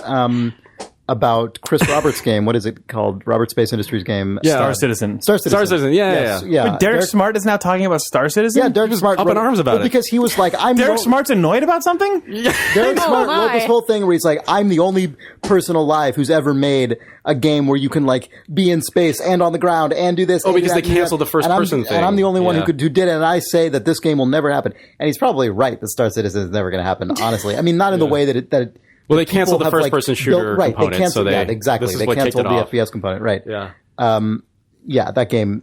Chris Roberts' game. What is it called? Robert Space Industries game. Yeah. Star Citizen. Star Citizen. Yeah. Wait, Derek Smart is now talking about Star Citizen? Yeah, Derek Smart up in arms about it. Because he was like, Derek Smart's annoyed about something? Derek Smart wrote this whole thing where he's like, I'm the only person alive who's ever made a game where you can like be in space and on the ground and do this. Oh, because they canceled the first person thing. And I'm the only one who did it. And I say that this game will never happen. And he's probably right that Star Citizen is never going to happen, honely. I mean, not in the way that it well, they canceled the first-person shooter component. They canceled, exactly. This is they what canceled the kicked it FPS component, right? Yeah. Yeah, that game.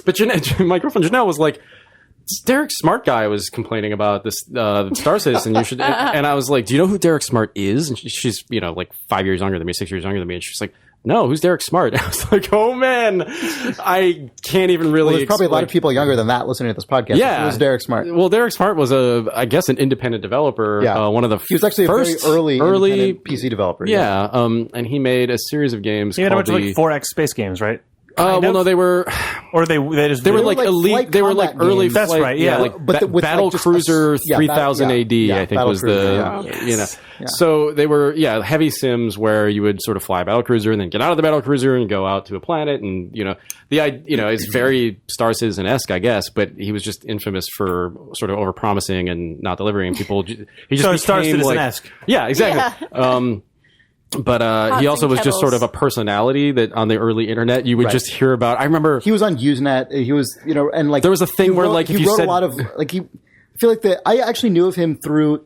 But my girlfriend Janelle was like, this Derek Smart guy was complaining about this Star Citizen. You should. And I was like, do you know who Derek Smart is? And she's like 5 years younger than me, 6 years younger than me, and she's like, no, who's Derek Smart? I was like, oh man, I can't even really. Well, there's probably a lot of people younger than that listening to this podcast. Yeah, who's Derek Smart? Well, Derek Smart was I guess an independent developer. Yeah, one of the he was actually first a very early PC developer. Yeah, and he made a series of games. He had a bunch of like 4X space games, right? Well, no, they were, or they were like elite. They were like early. Games. That's right. Yeah, like but with Battle like Cruiser 3000 AD. I think Battle was Cruiser, So they were heavy sims where you would sort of fly a battle cruiser and then get out of the battle cruiser and go out to a planet, and it's very Star Citizen-esque, I guess. But he was just infamous for sort of overpromising and not delivering. People, he just became Star Citizen-esque. Yeah, exactly. Yeah. But he also was just sort of a personality that on the early internet you would just hear about. I remember he was on Usenet. He was, and like there was a thing where like if he you wrote said a lot of like I feel like I actually knew of him through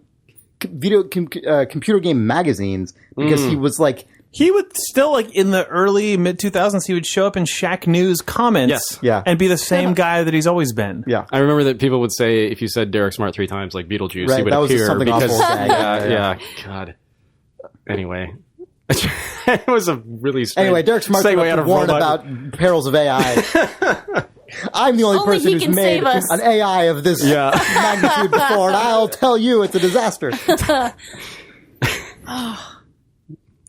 computer game magazines because he was like. He would still, like, in the early, mid-2000s, he would show up in Shack News comments and be the same guy that he's always been. Yeah. I remember that people would say, if you said Derek Smart 3 times, like Beetlejuice, he would appear. Something because, awful. God. Anyway. It was a really strange Anyway, Derek Smart to warn about perils of AI. I'm the only person who's made an AI of this magnitude before, and I'll tell you it's a disaster.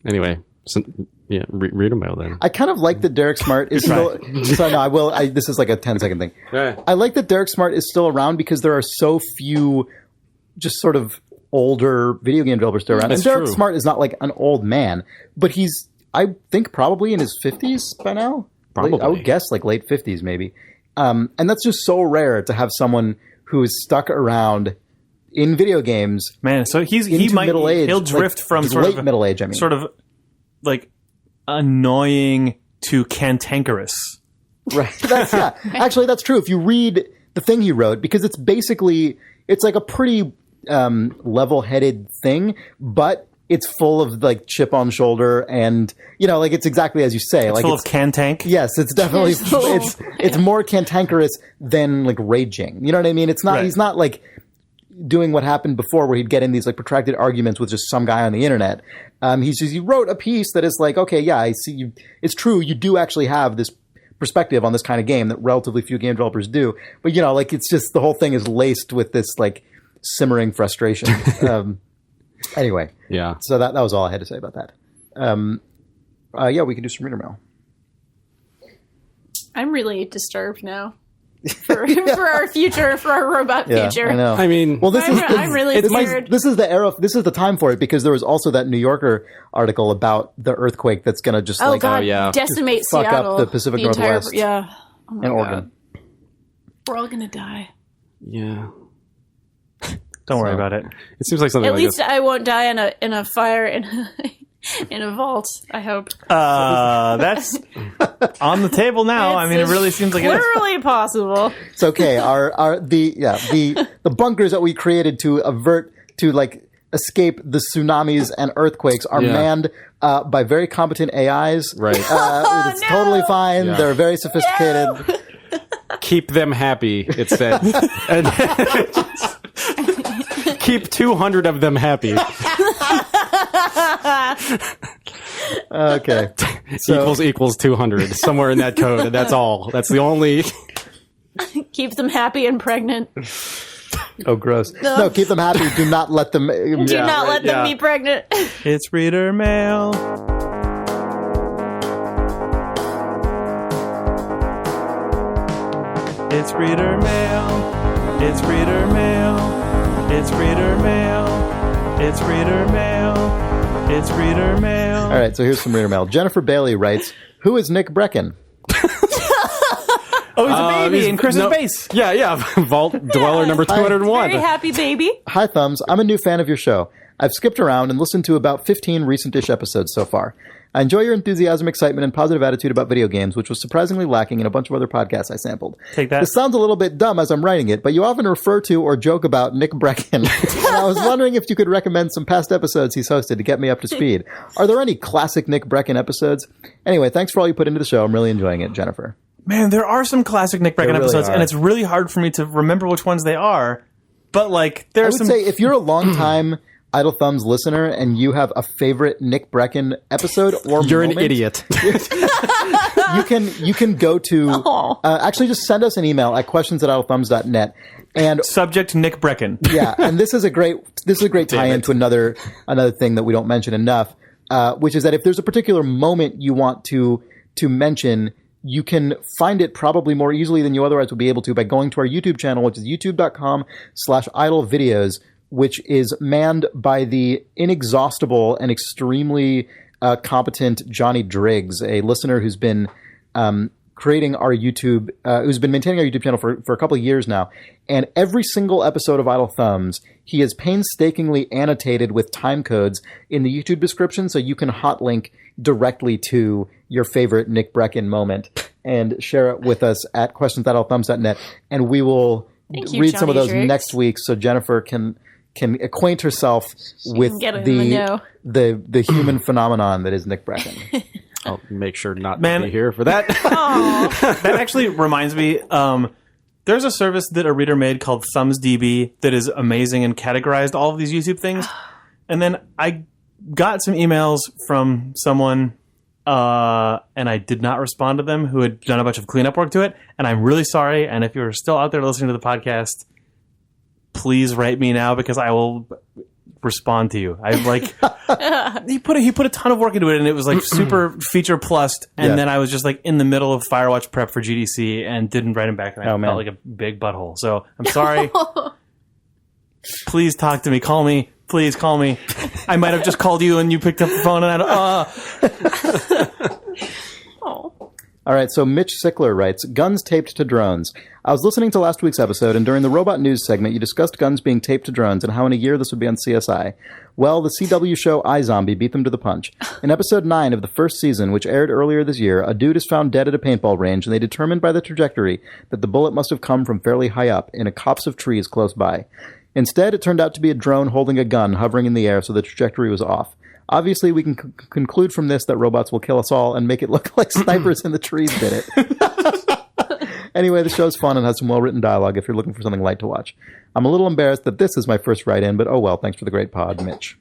Anyway, so, read them out then. I kind of like that Derek Smart is still... So no, I will... this is like a 10-second thing. Yeah. I like that Derek Smart is still around because there are so few just sort of older video game developers still around. That's and Derek true. Smart is not like an old man, but he's, I think, probably in his 50s by now. Probably. I would guess like late 50s maybe. And that's just so rare to have someone who is stuck around in video games. Man, so he might middle age. He'll drift from sort late of middle age. I mean, sort of like annoying to cantankerous. Right. Actually, that's true. If you read the thing he wrote, because it's basically it's like a pretty level-headed thing, but it's full of like chip on shoulder, and like it's exactly as you say. It's like full of cantank. Yes, it's definitely it's more cantankerous than like raging. You know what I mean? It's not. Right. He's not like doing what happened before, where he'd get in these like protracted arguments with just some guy on the internet. He wrote a piece that is like, okay, yeah, I see you. It's true. You do actually have this perspective on this kind of game that relatively few game developers do. But like it's just the whole thing is laced with this like simmering frustration. Anyway, yeah. So that was all I had to say about that. We can do some reader mail. I'm really disturbed now for our future, for our robot future. I know. I mean, well, I'm really scared. This is the era. This is the time for it, because there was also that New Yorker article about the earthquake that's going to just decimate fuck Seattle, up the Pacific Northwest, and Oregon. We're all gonna die. Yeah. Don't worry about it. It seems like something. At like least this. I won't die in a fire in a vault. I hope. That's on the table now. I mean, it really seems like literally possible. It's okay. The bunkers that we created to escape the tsunamis and earthquakes are manned by very competent AIs. Right. It's totally fine. Yeah. They're very sophisticated. No. Keep them happy, it said. Keep 200 of them happy. Okay. Equals 200. Somewhere in that code. And that's all. That's the only... Keep them happy and pregnant. Oh, gross. No, keep them happy. Do not let them... Do not let them be pregnant. It's reader mail. It's reader mail. It's reader mail. It's reader mail. It's reader mail. It's reader mail. All right, so here's some reader mail. Jennifer Bailey writes, "Who is Nick Breckon?" Oh, he's a baby in Chris's base. Yeah. Vault Dweller number 201. Very happy baby. Hi, Thumbs. I'm a new fan of your show. I've skipped around and listened to about 15 recent-ish episodes so far. I enjoy your enthusiasm, excitement, and positive attitude about video games, which was surprisingly lacking in a bunch of other podcasts I sampled. Take that. This sounds a little bit dumb as I'm writing it, but you often refer to or joke about Nick Breckon. And I was wondering if you could recommend some past episodes he's hosted to get me up to speed. Are there any classic Nick Breckon episodes? Anyway, thanks for all you put into the show. I'm really enjoying it, Jennifer. Man, there are some classic Nick Breckon episodes, and it's really hard for me to remember which ones they are. But, like, I would say if you're a long time Idle Thumbs listener and you have a favorite Nick Breckon episode or You're moment, an idiot. you can go to actually just send us an email at questions@idlethumbs.net and Subject Nick Breckon. yeah, and this is a great tie-in to another thing that we don't mention enough, which is that if there's a particular moment you want to mention, you can find it probably more easily than you otherwise would be able to by going to our YouTube channel, which is youtube.com/idlevideos, which is manned by the inexhaustible and extremely competent Johnny Driggs, a listener who's been creating our YouTube, who's been maintaining our YouTube channel for a couple of years now. And every single episode of Idle Thumbs, he has painstakingly annotated with time codes in the YouTube description, so you can hot link directly to your favorite Nick Breckon moment and share it with us at questions@idlethumbs.net. And we will read some of those next week so Jennifer can acquaint herself with the human phenomenon that is Nick Breckon. I'll make sure not to be here for that. That actually reminds me, there's a service that a reader made called ThumbsDB that is amazing and categorized all of these YouTube things. And then I got some emails from someone, and I did not respond to them, who had done a bunch of cleanup work to it. And I'm really sorry. And if you're still out there listening to the podcast, please write me now because I will respond to you. I like he put a ton of work into it, and it was like super feature plussed. And then I was just like in the middle of Firewatch prep for GDC and didn't write him back, and I felt like a big butthole. So I'm sorry. Please talk to me. Call me. Please call me. I might have just called you and you picked up the phone and All right, so Mitch Sickler writes, guns taped to drones. I was listening to last week's episode, and during the robot news segment, you discussed guns being taped to drones and how in a year this would be on CSI. Well, the CW show iZombie beat them to the punch. In episode 9 of the first season, which aired earlier this year, a dude is found dead at a paintball range, and they determined by the trajectory that the bullet must have come from fairly high up, in a copse of trees close by. Instead, it turned out to be a drone holding a gun hovering in the air, so the trajectory was off. Obviously, we can conclude from this that robots will kill us all and make it look like snipers in the trees did it. Anyway, the show's fun and has some well-written dialogue if you're looking for something light to watch. I'm a little embarrassed that this is my first write-in, but oh well, thanks for the great pod, Mitch.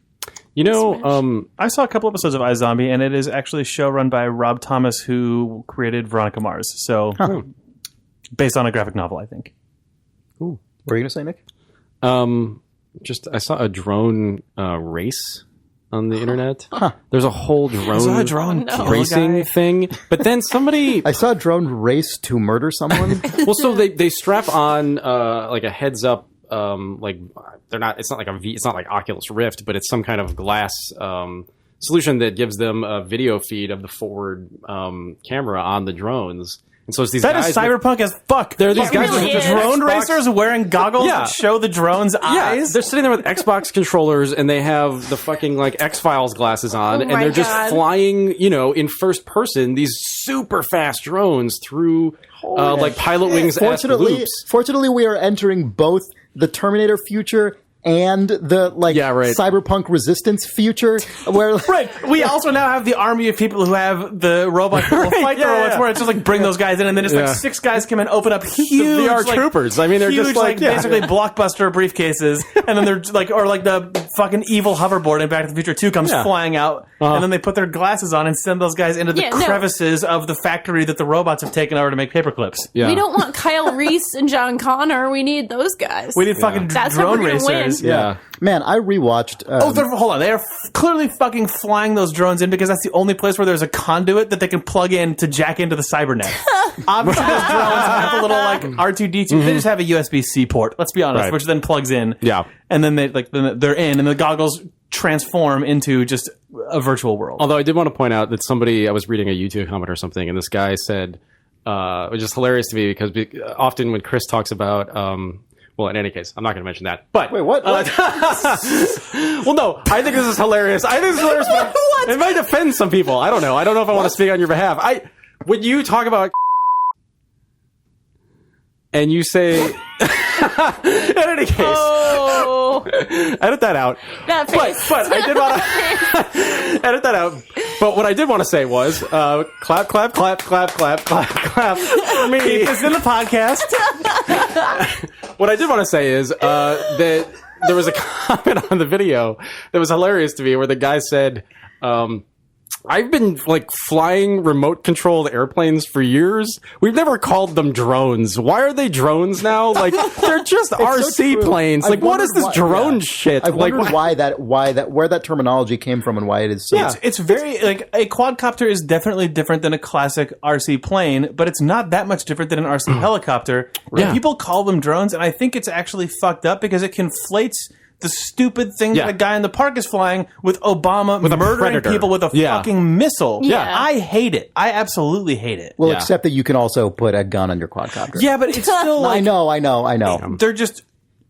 You know, I saw a couple episodes of iZombie, and it is actually a show run by Rob Thomas, who created Veronica Mars. So, based on a graphic novel, I think. Ooh. What were you going to say, Nick? I saw a drone race on the internet. There's a whole drone racing thing. But then somebody... I saw a drone race to murder someone. Well, so they strap on like a heads up, it's not like Oculus Rift, but it's some kind of glass solution that gives them a video feed of the forward camera on the drones. And so it's these guys is cyberpunk as fuck. There are these guys with drone racers wearing goggles that show the drone's eyes. They're sitting there with Xbox controllers, and they have the fucking like X-Files glasses on, and they're just flying, in first person these super fast drones through like pilot wings loops. Fortunately, we are entering both the Terminator future and the cyberpunk resistance future, where we also now have the army of people who have the robots that will fight the robots. Where it's just like bring those guys in, and then it's like 6 guys come and open up huge VR troopers. I mean, they're huge, just like basically blockbuster briefcases, and then they're like, or like the fucking evil hoverboard in Back to the Future 2 comes flying out, and then they put their glasses on and send those guys into the crevices of the factory that the robots have taken over to make paper clips. Yeah. We don't want Kyle Reese and John Connor. We need those guys. We need fucking drone racers. Yeah. Man, I rewatched... hold on. They are clearly fucking flying those drones in because that's the only place where there's a conduit that they can plug in to jack into the cybernet. Obviously, those drones have a little, like, R2-D2. They just have a USB-C port, let's be honest, which then plugs in. Yeah. And then they're in, and the goggles transform into just a virtual world. Although I did want to point out that I was reading a YouTube comment or something, and this guy said, which is hilarious to me because often when Chris talks about... well, in any case, I'm not going to mention that. But wait, what? Well, no, I think this is hilarious. But it might offend some people. I don't know. I don't know if I want to speak on your behalf. When you talk about and you say, in any case, edit that out. That face. But I did want to edit that out. But what I did want to say was, clap, clap, clap, clap, clap, clap, clap. For me, keep this in the podcast. What I did want to say is that there was a comment on the video that was hilarious to me where the guy said, I've been like flying remote controlled airplanes for years. We've never called them drones. Why are they drones now? Like they're just RC so planes. Like what is this drone shit? I've like wondered where that terminology came from and why it is so. Yeah, it's very like a quadcopter is definitely different than a classic RC plane, but it's not that much different than an RC helicopter. Yeah. And people call them drones, and I think it's actually fucked up because it conflates the stupid thing that a guy in the park is flying with Obama murdering people with a fucking missile. Yeah. I hate it. I absolutely hate it. Well, except that you can also put a gun on your quadcopter. Yeah, but it's still like... I know. They're just...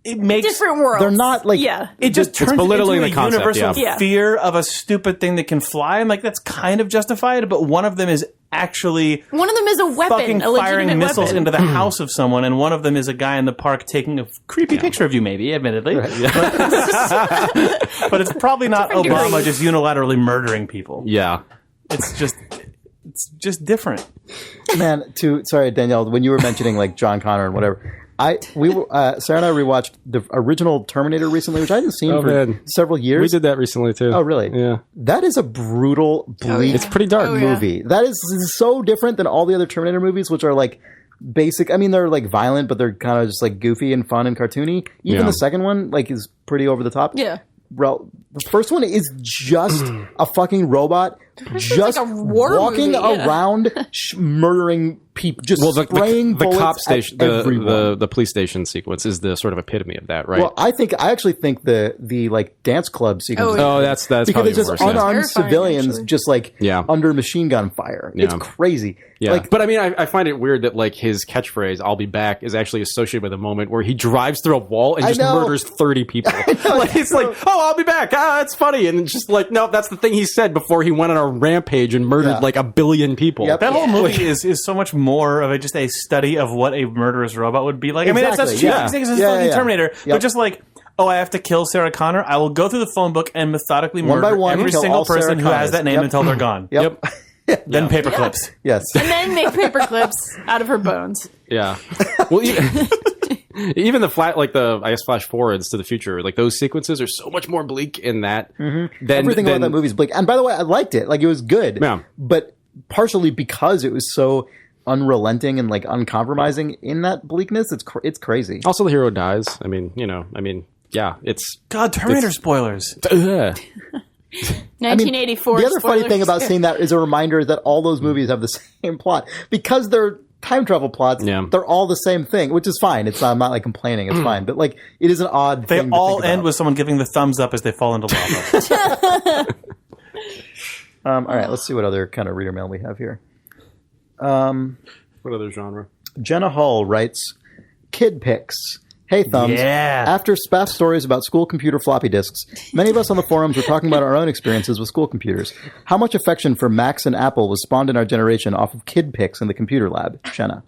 It makes... Different worlds. They're not like... Yeah. It just turns belittling into the a concept, universal fear of a stupid thing that can fly. I'm like, that's kind of justified, but one of them is actually... One of them is a weapon, fucking a firing legitimate missiles weapon. into the house of someone, and one of them is a guy in the park taking a creepy picture of you, maybe, admittedly. Right, but it's probably not Obama degrees. just unilaterally murdering people. Yeah. It's just different. Man, sorry, Danielle, when you were mentioning like John Connor and whatever, Sarah and I rewatched the original Terminator recently, which I hadn't seen for several years. We did that recently too. Oh, really? Yeah. That is a brutal, bleak, It's pretty dark movie. That is so different than all the other Terminator movies, which are like basic. I mean, they're like violent, but they're kind of just like goofy and fun and cartoony. Even the second one, like, is pretty over the top. Yeah. The first one is just a fucking robot, just like a war walking movie, around, murdering people, just spraying the bullets cop station, at everyone. the police station sequence is the sort of epitome of that, right? Well, I actually think the like dance club sequence. That's because probably it's just worse, unarmed Terrifying, civilians, actually. just like under machine gun fire. Yeah. It's crazy. Yeah, Like, but I mean, I find it weird that like his catchphrase "I'll be back" is actually associated with a moment where he drives through a wall and just murders 30 people. Like it's like, "Oh, I'll be back." It's funny, and it's just like, no, that's the thing he said before he went on a rampage and murdered like 1 billion people. Yep. That whole movie is so much more of just a study of what a murderous robot would be like. I mean, that's true. Yeah. It's fucking Terminator. Yep. But just like, I have to kill Sarah Connor. I will go through the phone book and methodically One by murder one, every kill single all Sarah person who has Connors. that name until they're gone. Yep. Then paper clips. Yes. And then make paper clips out of her bones. Yeah. Well, even the flash forwards to the future, like those sequences are so much more bleak in that. Than Everything about that movie is bleak. And by the way, I liked it. Like, it was good. Yeah. But partially because it was so unrelenting and like uncompromising in that bleakness, it's crazy. Also, the hero dies. I mean, yeah, it's God, Terminator spoilers. 1984. The other funny thing spoilers. about seeing that is a reminder that all those movies have the same plot. Because they're time travel plots, they're all the same thing, which is fine. I'm not like complaining, it's fine. But like, it is an odd They thing to all think end about. with someone giving the thumbs up as they fall into lava. All right, let's see what other kind of reader mail we have here. what other genre? Jenna Hull writes, Kid Pics. Hey, Thumbs. Yeah. After spaff stories about school computer floppy disks, many of us on the forums were talking about our own experiences with school computers. How much affection for Macs and Apple was spawned in our generation off of Kid Pics in the computer lab? Jenna.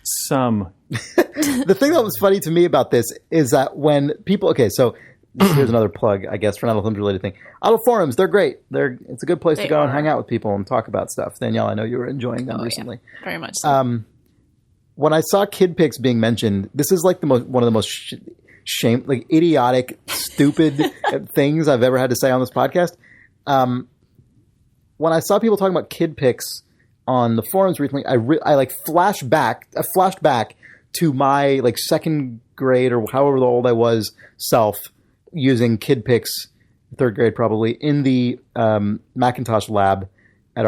Some. The thing that was funny to me about this is that when people... Okay, so here's another plug, I guess, for not a Thumbs-related thing. Auto forums, they're great. It's a good place to go and hang out with people and talk about stuff. Danielle, I know you were enjoying them recently. Yeah. Very much so. When I saw Kid Pics being mentioned, this is like one of the most idiotic, stupid things I've ever had to say on this podcast. When I saw people talking about Kid Pics on the forums recently, I flashed back to my like second grade or however old I was self using Kid Pics, third grade probably, in the Macintosh lab at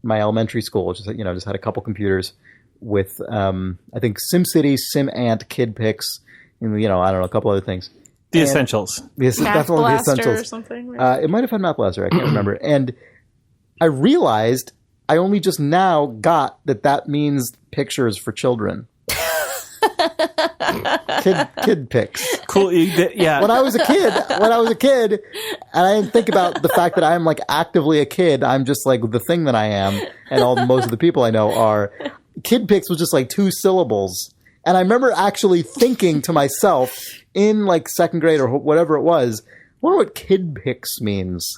my elementary school, which is, just had a couple computers with I think SimCity, SimAnt, Kid Pics, and I don't know, a couple other things. The essentials. Yes, Math definitely the Blaster essentials. or something. Right? It might have had Math Blaster. I can't remember. And I realized I only just now got that means pictures for children. Kid Pics. Cool. Yeah. When I was a kid, and I didn't think about the fact that I'm like actively a kid. I'm just like the thing that I am, and most of the people I know are. Kid Pics was just like 2 syllables. And I remember actually thinking to myself in like second grade or whatever it was, I wonder what Kid Pics means.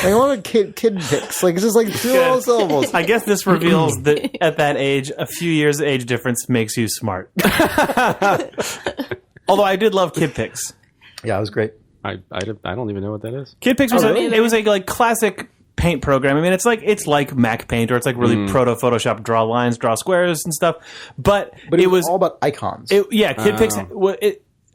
I want Kid Pics. Like, it's just like 2 little syllables. I guess this reveals that at that age, a few years of age difference makes you smart. Although I did love Kid Pics. Yeah, it was great. I don't even know what that is. Kid Pix was it was a like classic paint program. I mean, it's like Mac Paint, or it's like really proto Photoshop, draw lines, draw squares and stuff. But it was all about icons. Kid Pix.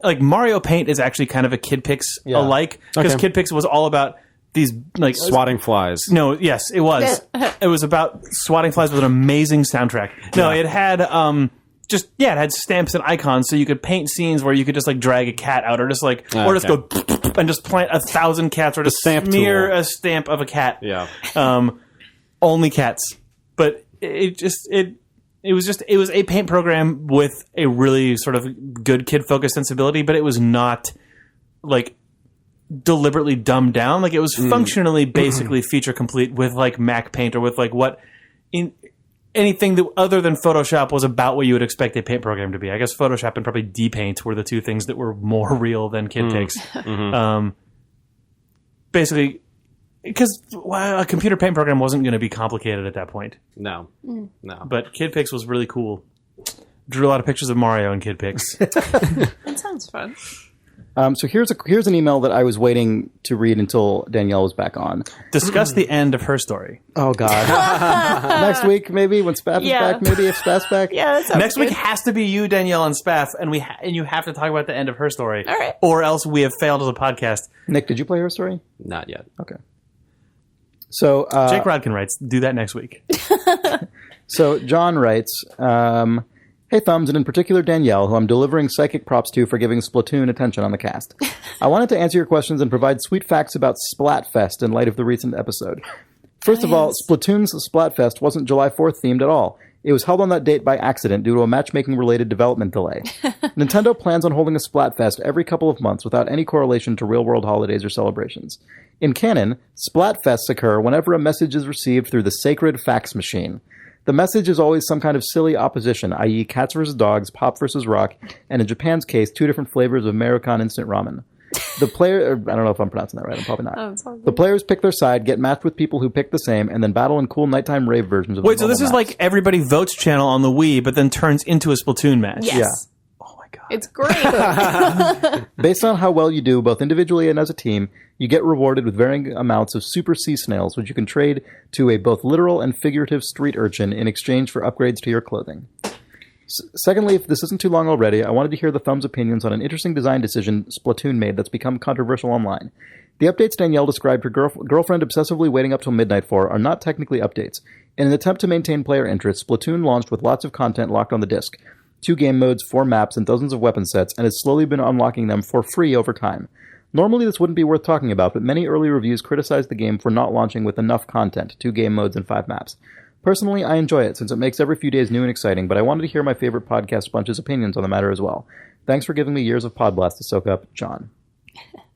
Like Mario Paint is actually kind of a Kid Pix alike, because Kid Pix was all about these like swatting flies. No, yes, it was. It was about swatting flies with an amazing soundtrack. No, it had it had stamps and icons, so you could paint scenes where you could just like drag a cat out, or just like go and just plant 1,000 cats, or just smear a stamp of a cat. Yeah, only cats. But it was a paint program with a really sort of good kid focused sensibility, but it was not like deliberately dumbed down. Like it was functionally basically feature complete with like Mac Paint, or with like what in anything that other than Photoshop was about what you would expect a paint program to be. I guess Photoshop and probably D-Paint were the two things that were more real than Kid Pix. Basically, because a computer paint program wasn't going to be complicated at that point. No. But Kid Pix was really cool. Drew a lot of pictures of Mario in Kid Pix. That sounds fun. So here's an email that I was waiting to read until Danielle was back on. Discuss the end of her story. Oh, God. Next week, maybe, when Spaff is back, maybe if Spaff's back. Yeah, that sounds Next week good. has to be you, Danielle, and Spaff, and you have to talk about the end of her story. All right. Or else we have failed as a podcast. Nick, did you play her story? Not yet. Okay. So Jake Rodkin writes, do that next week. So John writes, hey Thumbs, and in particular Danielle, who I'm delivering psychic props to for giving Splatoon attention on the cast. I wanted to answer your questions and provide sweet facts about Splatfest in light of the recent episode. First of all, Splatoon's Splatfest wasn't July 4th themed at all. It was held on that date by accident due to a matchmaking-related development delay. Nintendo plans on holding a Splatfest every couple of months without any correlation to real-world holidays or celebrations. In canon, Splatfests occur whenever a message is received through the sacred fax machine. The message is always some kind of silly opposition, i.e. cats versus dogs, pop versus rock, and in Japan's case, 2 different flavors of American instant ramen. The player, I don't know if I'm pronouncing that right, I'm probably not. The players pick their side, get matched with people who pick the same, and then battle in cool nighttime rave versions of the Wait, so this is like Everybody Votes channel on the Wii, but then turns into a Splatoon match? Yes. Yeah. Oh my God. It's great. Based on how well you do, both individually and as a team, you get rewarded with varying amounts of super sea snails, which you can trade to a both literal and figurative street urchin in exchange for upgrades to your clothing. Secondly, if this isn't too long already, I wanted to hear the Thumb's opinions on an interesting design decision Splatoon made that's become controversial online. The updates Danielle described her girlfriend obsessively waiting up till midnight for are not technically updates. In an attempt to maintain player interest, Splatoon launched with lots of content locked on the disc, 2 game modes, 4 maps, and dozens of weapon sets, and has slowly been unlocking them for free over time. Normally this wouldn't be worth talking about, but many early reviews criticized the game for not launching with enough content, 2 game modes and 5 maps. Personally, I enjoy it, since it makes every few days new and exciting, but I wanted to hear my favorite podcast bunch's opinions on the matter as well. Thanks for giving me years of Pod Blast to soak up, John.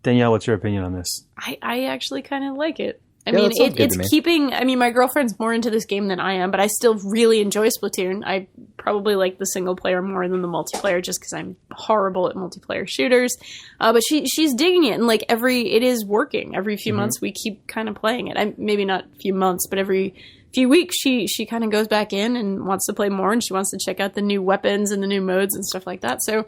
Danielle, what's your opinion on this? I actually kind of like it. I Yeah, mean, that sounds good it's to me. keeping... I mean, my girlfriend's more into this game than I am, but I still really enjoy Splatoon. I probably like the single player more than the multiplayer, just because I'm horrible at multiplayer shooters. But she's digging it, and like it is working. Every few months, we keep kind of playing it. Maybe not a few months, but every few weeks, she kind of goes back in and wants to play more, and she wants to check out the new weapons and the new modes and stuff like that. So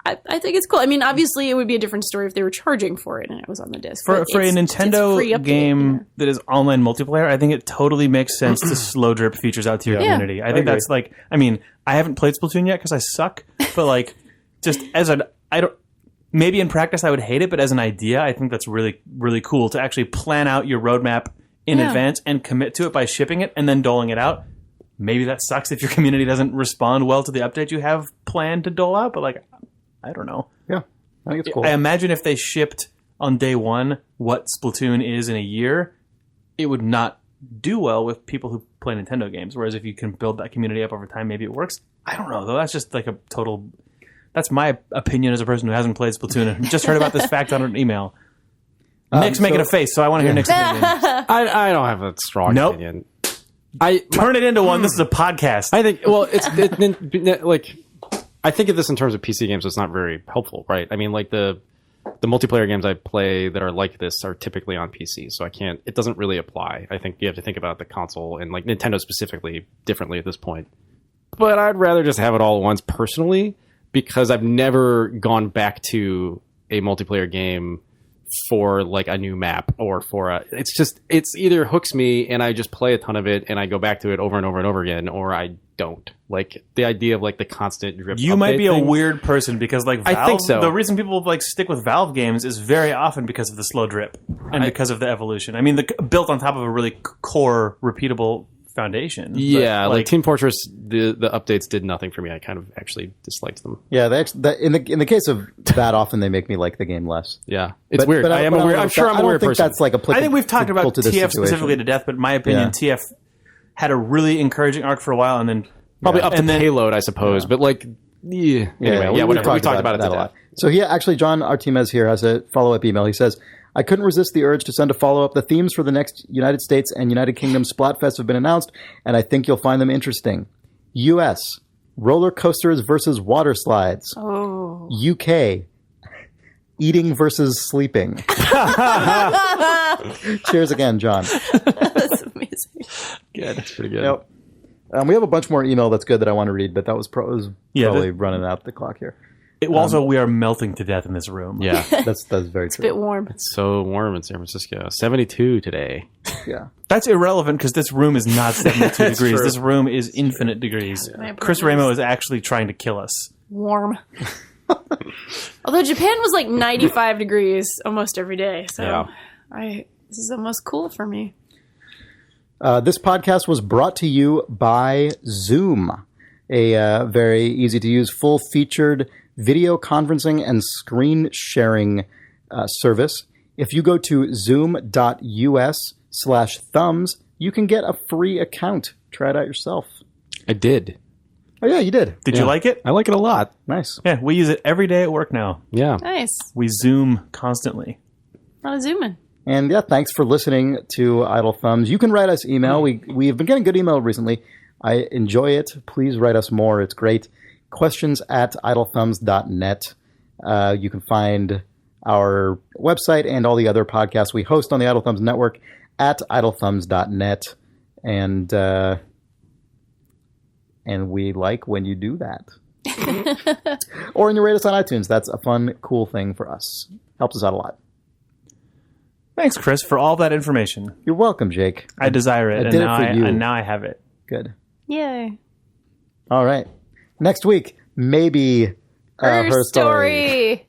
I think it's cool. I mean, obviously, it would be a different story if they were charging for it and it was on the disc. For a It's free Nintendo update, game that is online multiplayer, I think it totally makes sense to slow drip features out to your community. I think that's like, I mean, I haven't played Splatoon yet because I suck, but like, just as maybe in practice I would hate it, but as an idea, I think that's really, really cool to actually plan out your roadmap in advance and commit to it by shipping it and then doling it out. Maybe that sucks if your community doesn't respond well to the update you have planned to dole out, but like, I don't know. Yeah, I think it's cool. I imagine if they shipped on day one what Splatoon is in a year, it would not do well with people who play Nintendo games. Whereas if you can build that community up over time, maybe it works. I don't know, though. That's just like a total... That's my opinion as a person who hasn't played Splatoon and just heard about this fact on an email. Nick's making a face, so I want to hear Nick's opinion. I don't have a strong opinion. Turn it into one. This is a podcast. I think, well, like... I think of this in terms of PC games, it's not very helpful, right? I mean, like the multiplayer games I play that are like this are typically on PC, so it doesn't really apply. I think you have to think about the console and like Nintendo specifically differently at this point. But I'd rather just have it all at once personally, because I've never gone back to a multiplayer game for like a new map or for it's either hooks me and I just play a ton of it and I go back to it over and over and over again, or I don't. Like the idea of like the constant drip. You might be a weird person because like Valve, I think so. The reason people like stick with Valve games is very often because of the slow drip and because of the evolution. I mean, built on top of a really core, repeatable foundation. Yeah, like Team Fortress, the updates did nothing for me. I kind of actually disliked them. Yeah, in the case of that, often they make me like the game less. Yeah, it's weird. I'm sure I'm a weird person. That's like applicable. I think we've talked about to TF specifically to death, but in my opinion, TF had a really encouraging arc for a while, and then probably up to payload, I suppose. But like, anyway, whatever. We talked about it a lot. So actually, John Artemis here has a follow-up email. He says, I couldn't resist the urge to send a follow-up. The themes for the next United States and United Kingdom Splatfest have been announced, and I think you'll find them interesting. U.S. Roller coasters versus water slides. Oh. UK. Eating versus sleeping. Cheers again, John. That's amazing. Good. That's pretty good. Yep. We have a bunch more email that's good that I want to read, but that was probably running out the clock here. Also, we are melting to death in this room. Yeah. That's very true. A bit warm. It's so warm in San Francisco. 72 today. Yeah. That's irrelevant because this room is not 72 degrees. True. This room is infinite degrees. Yeah. Chris Remo is actually trying to kill us. Warm. Although Japan was like 95 degrees almost every day. So this is almost cool for me. This podcast was brought to you by Zoom, a very easy-to-use, full-featured video conferencing and screen sharing service. If you go to zoom.us/thumbs, you can get a free account. Try it out yourself. I did. Oh, yeah, you did. Did you like it? I like it a lot. Nice. Yeah, we use it every day at work now. Yeah. Nice. We Zoom constantly. A lot of zooming. And thanks for listening to Idle Thumbs. You can write us email. We've been getting good email recently. I enjoy it. Please write us more. It's great. questions@idlethumbs.net. You can find our website and all the other podcasts we host on the Idle Thumbs Network at idlethumbs.net. And we like when you do that. Or when you rate us on iTunes. That's a fun, cool thing for us. Helps us out a lot. Thanks, Chris, for all that information. You're welcome, Jake. I desire it, I did it for you. And now I have it. Good. Yay. All right. Next week, maybe her story.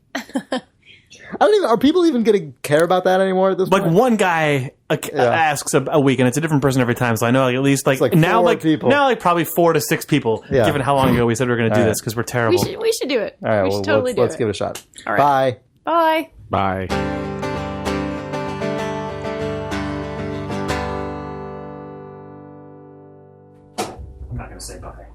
Are people even going to care about that anymore at this point? Like one guy asks a week, and it's a different person every time. So I know at least now probably 4 to 6 people. Yeah. Given how long ago we said we were going to do this because we're terrible. We should do it. All right. We should totally do it. Let's give it a shot. All right. Bye. Bye. Bye. I'm not going to say bye.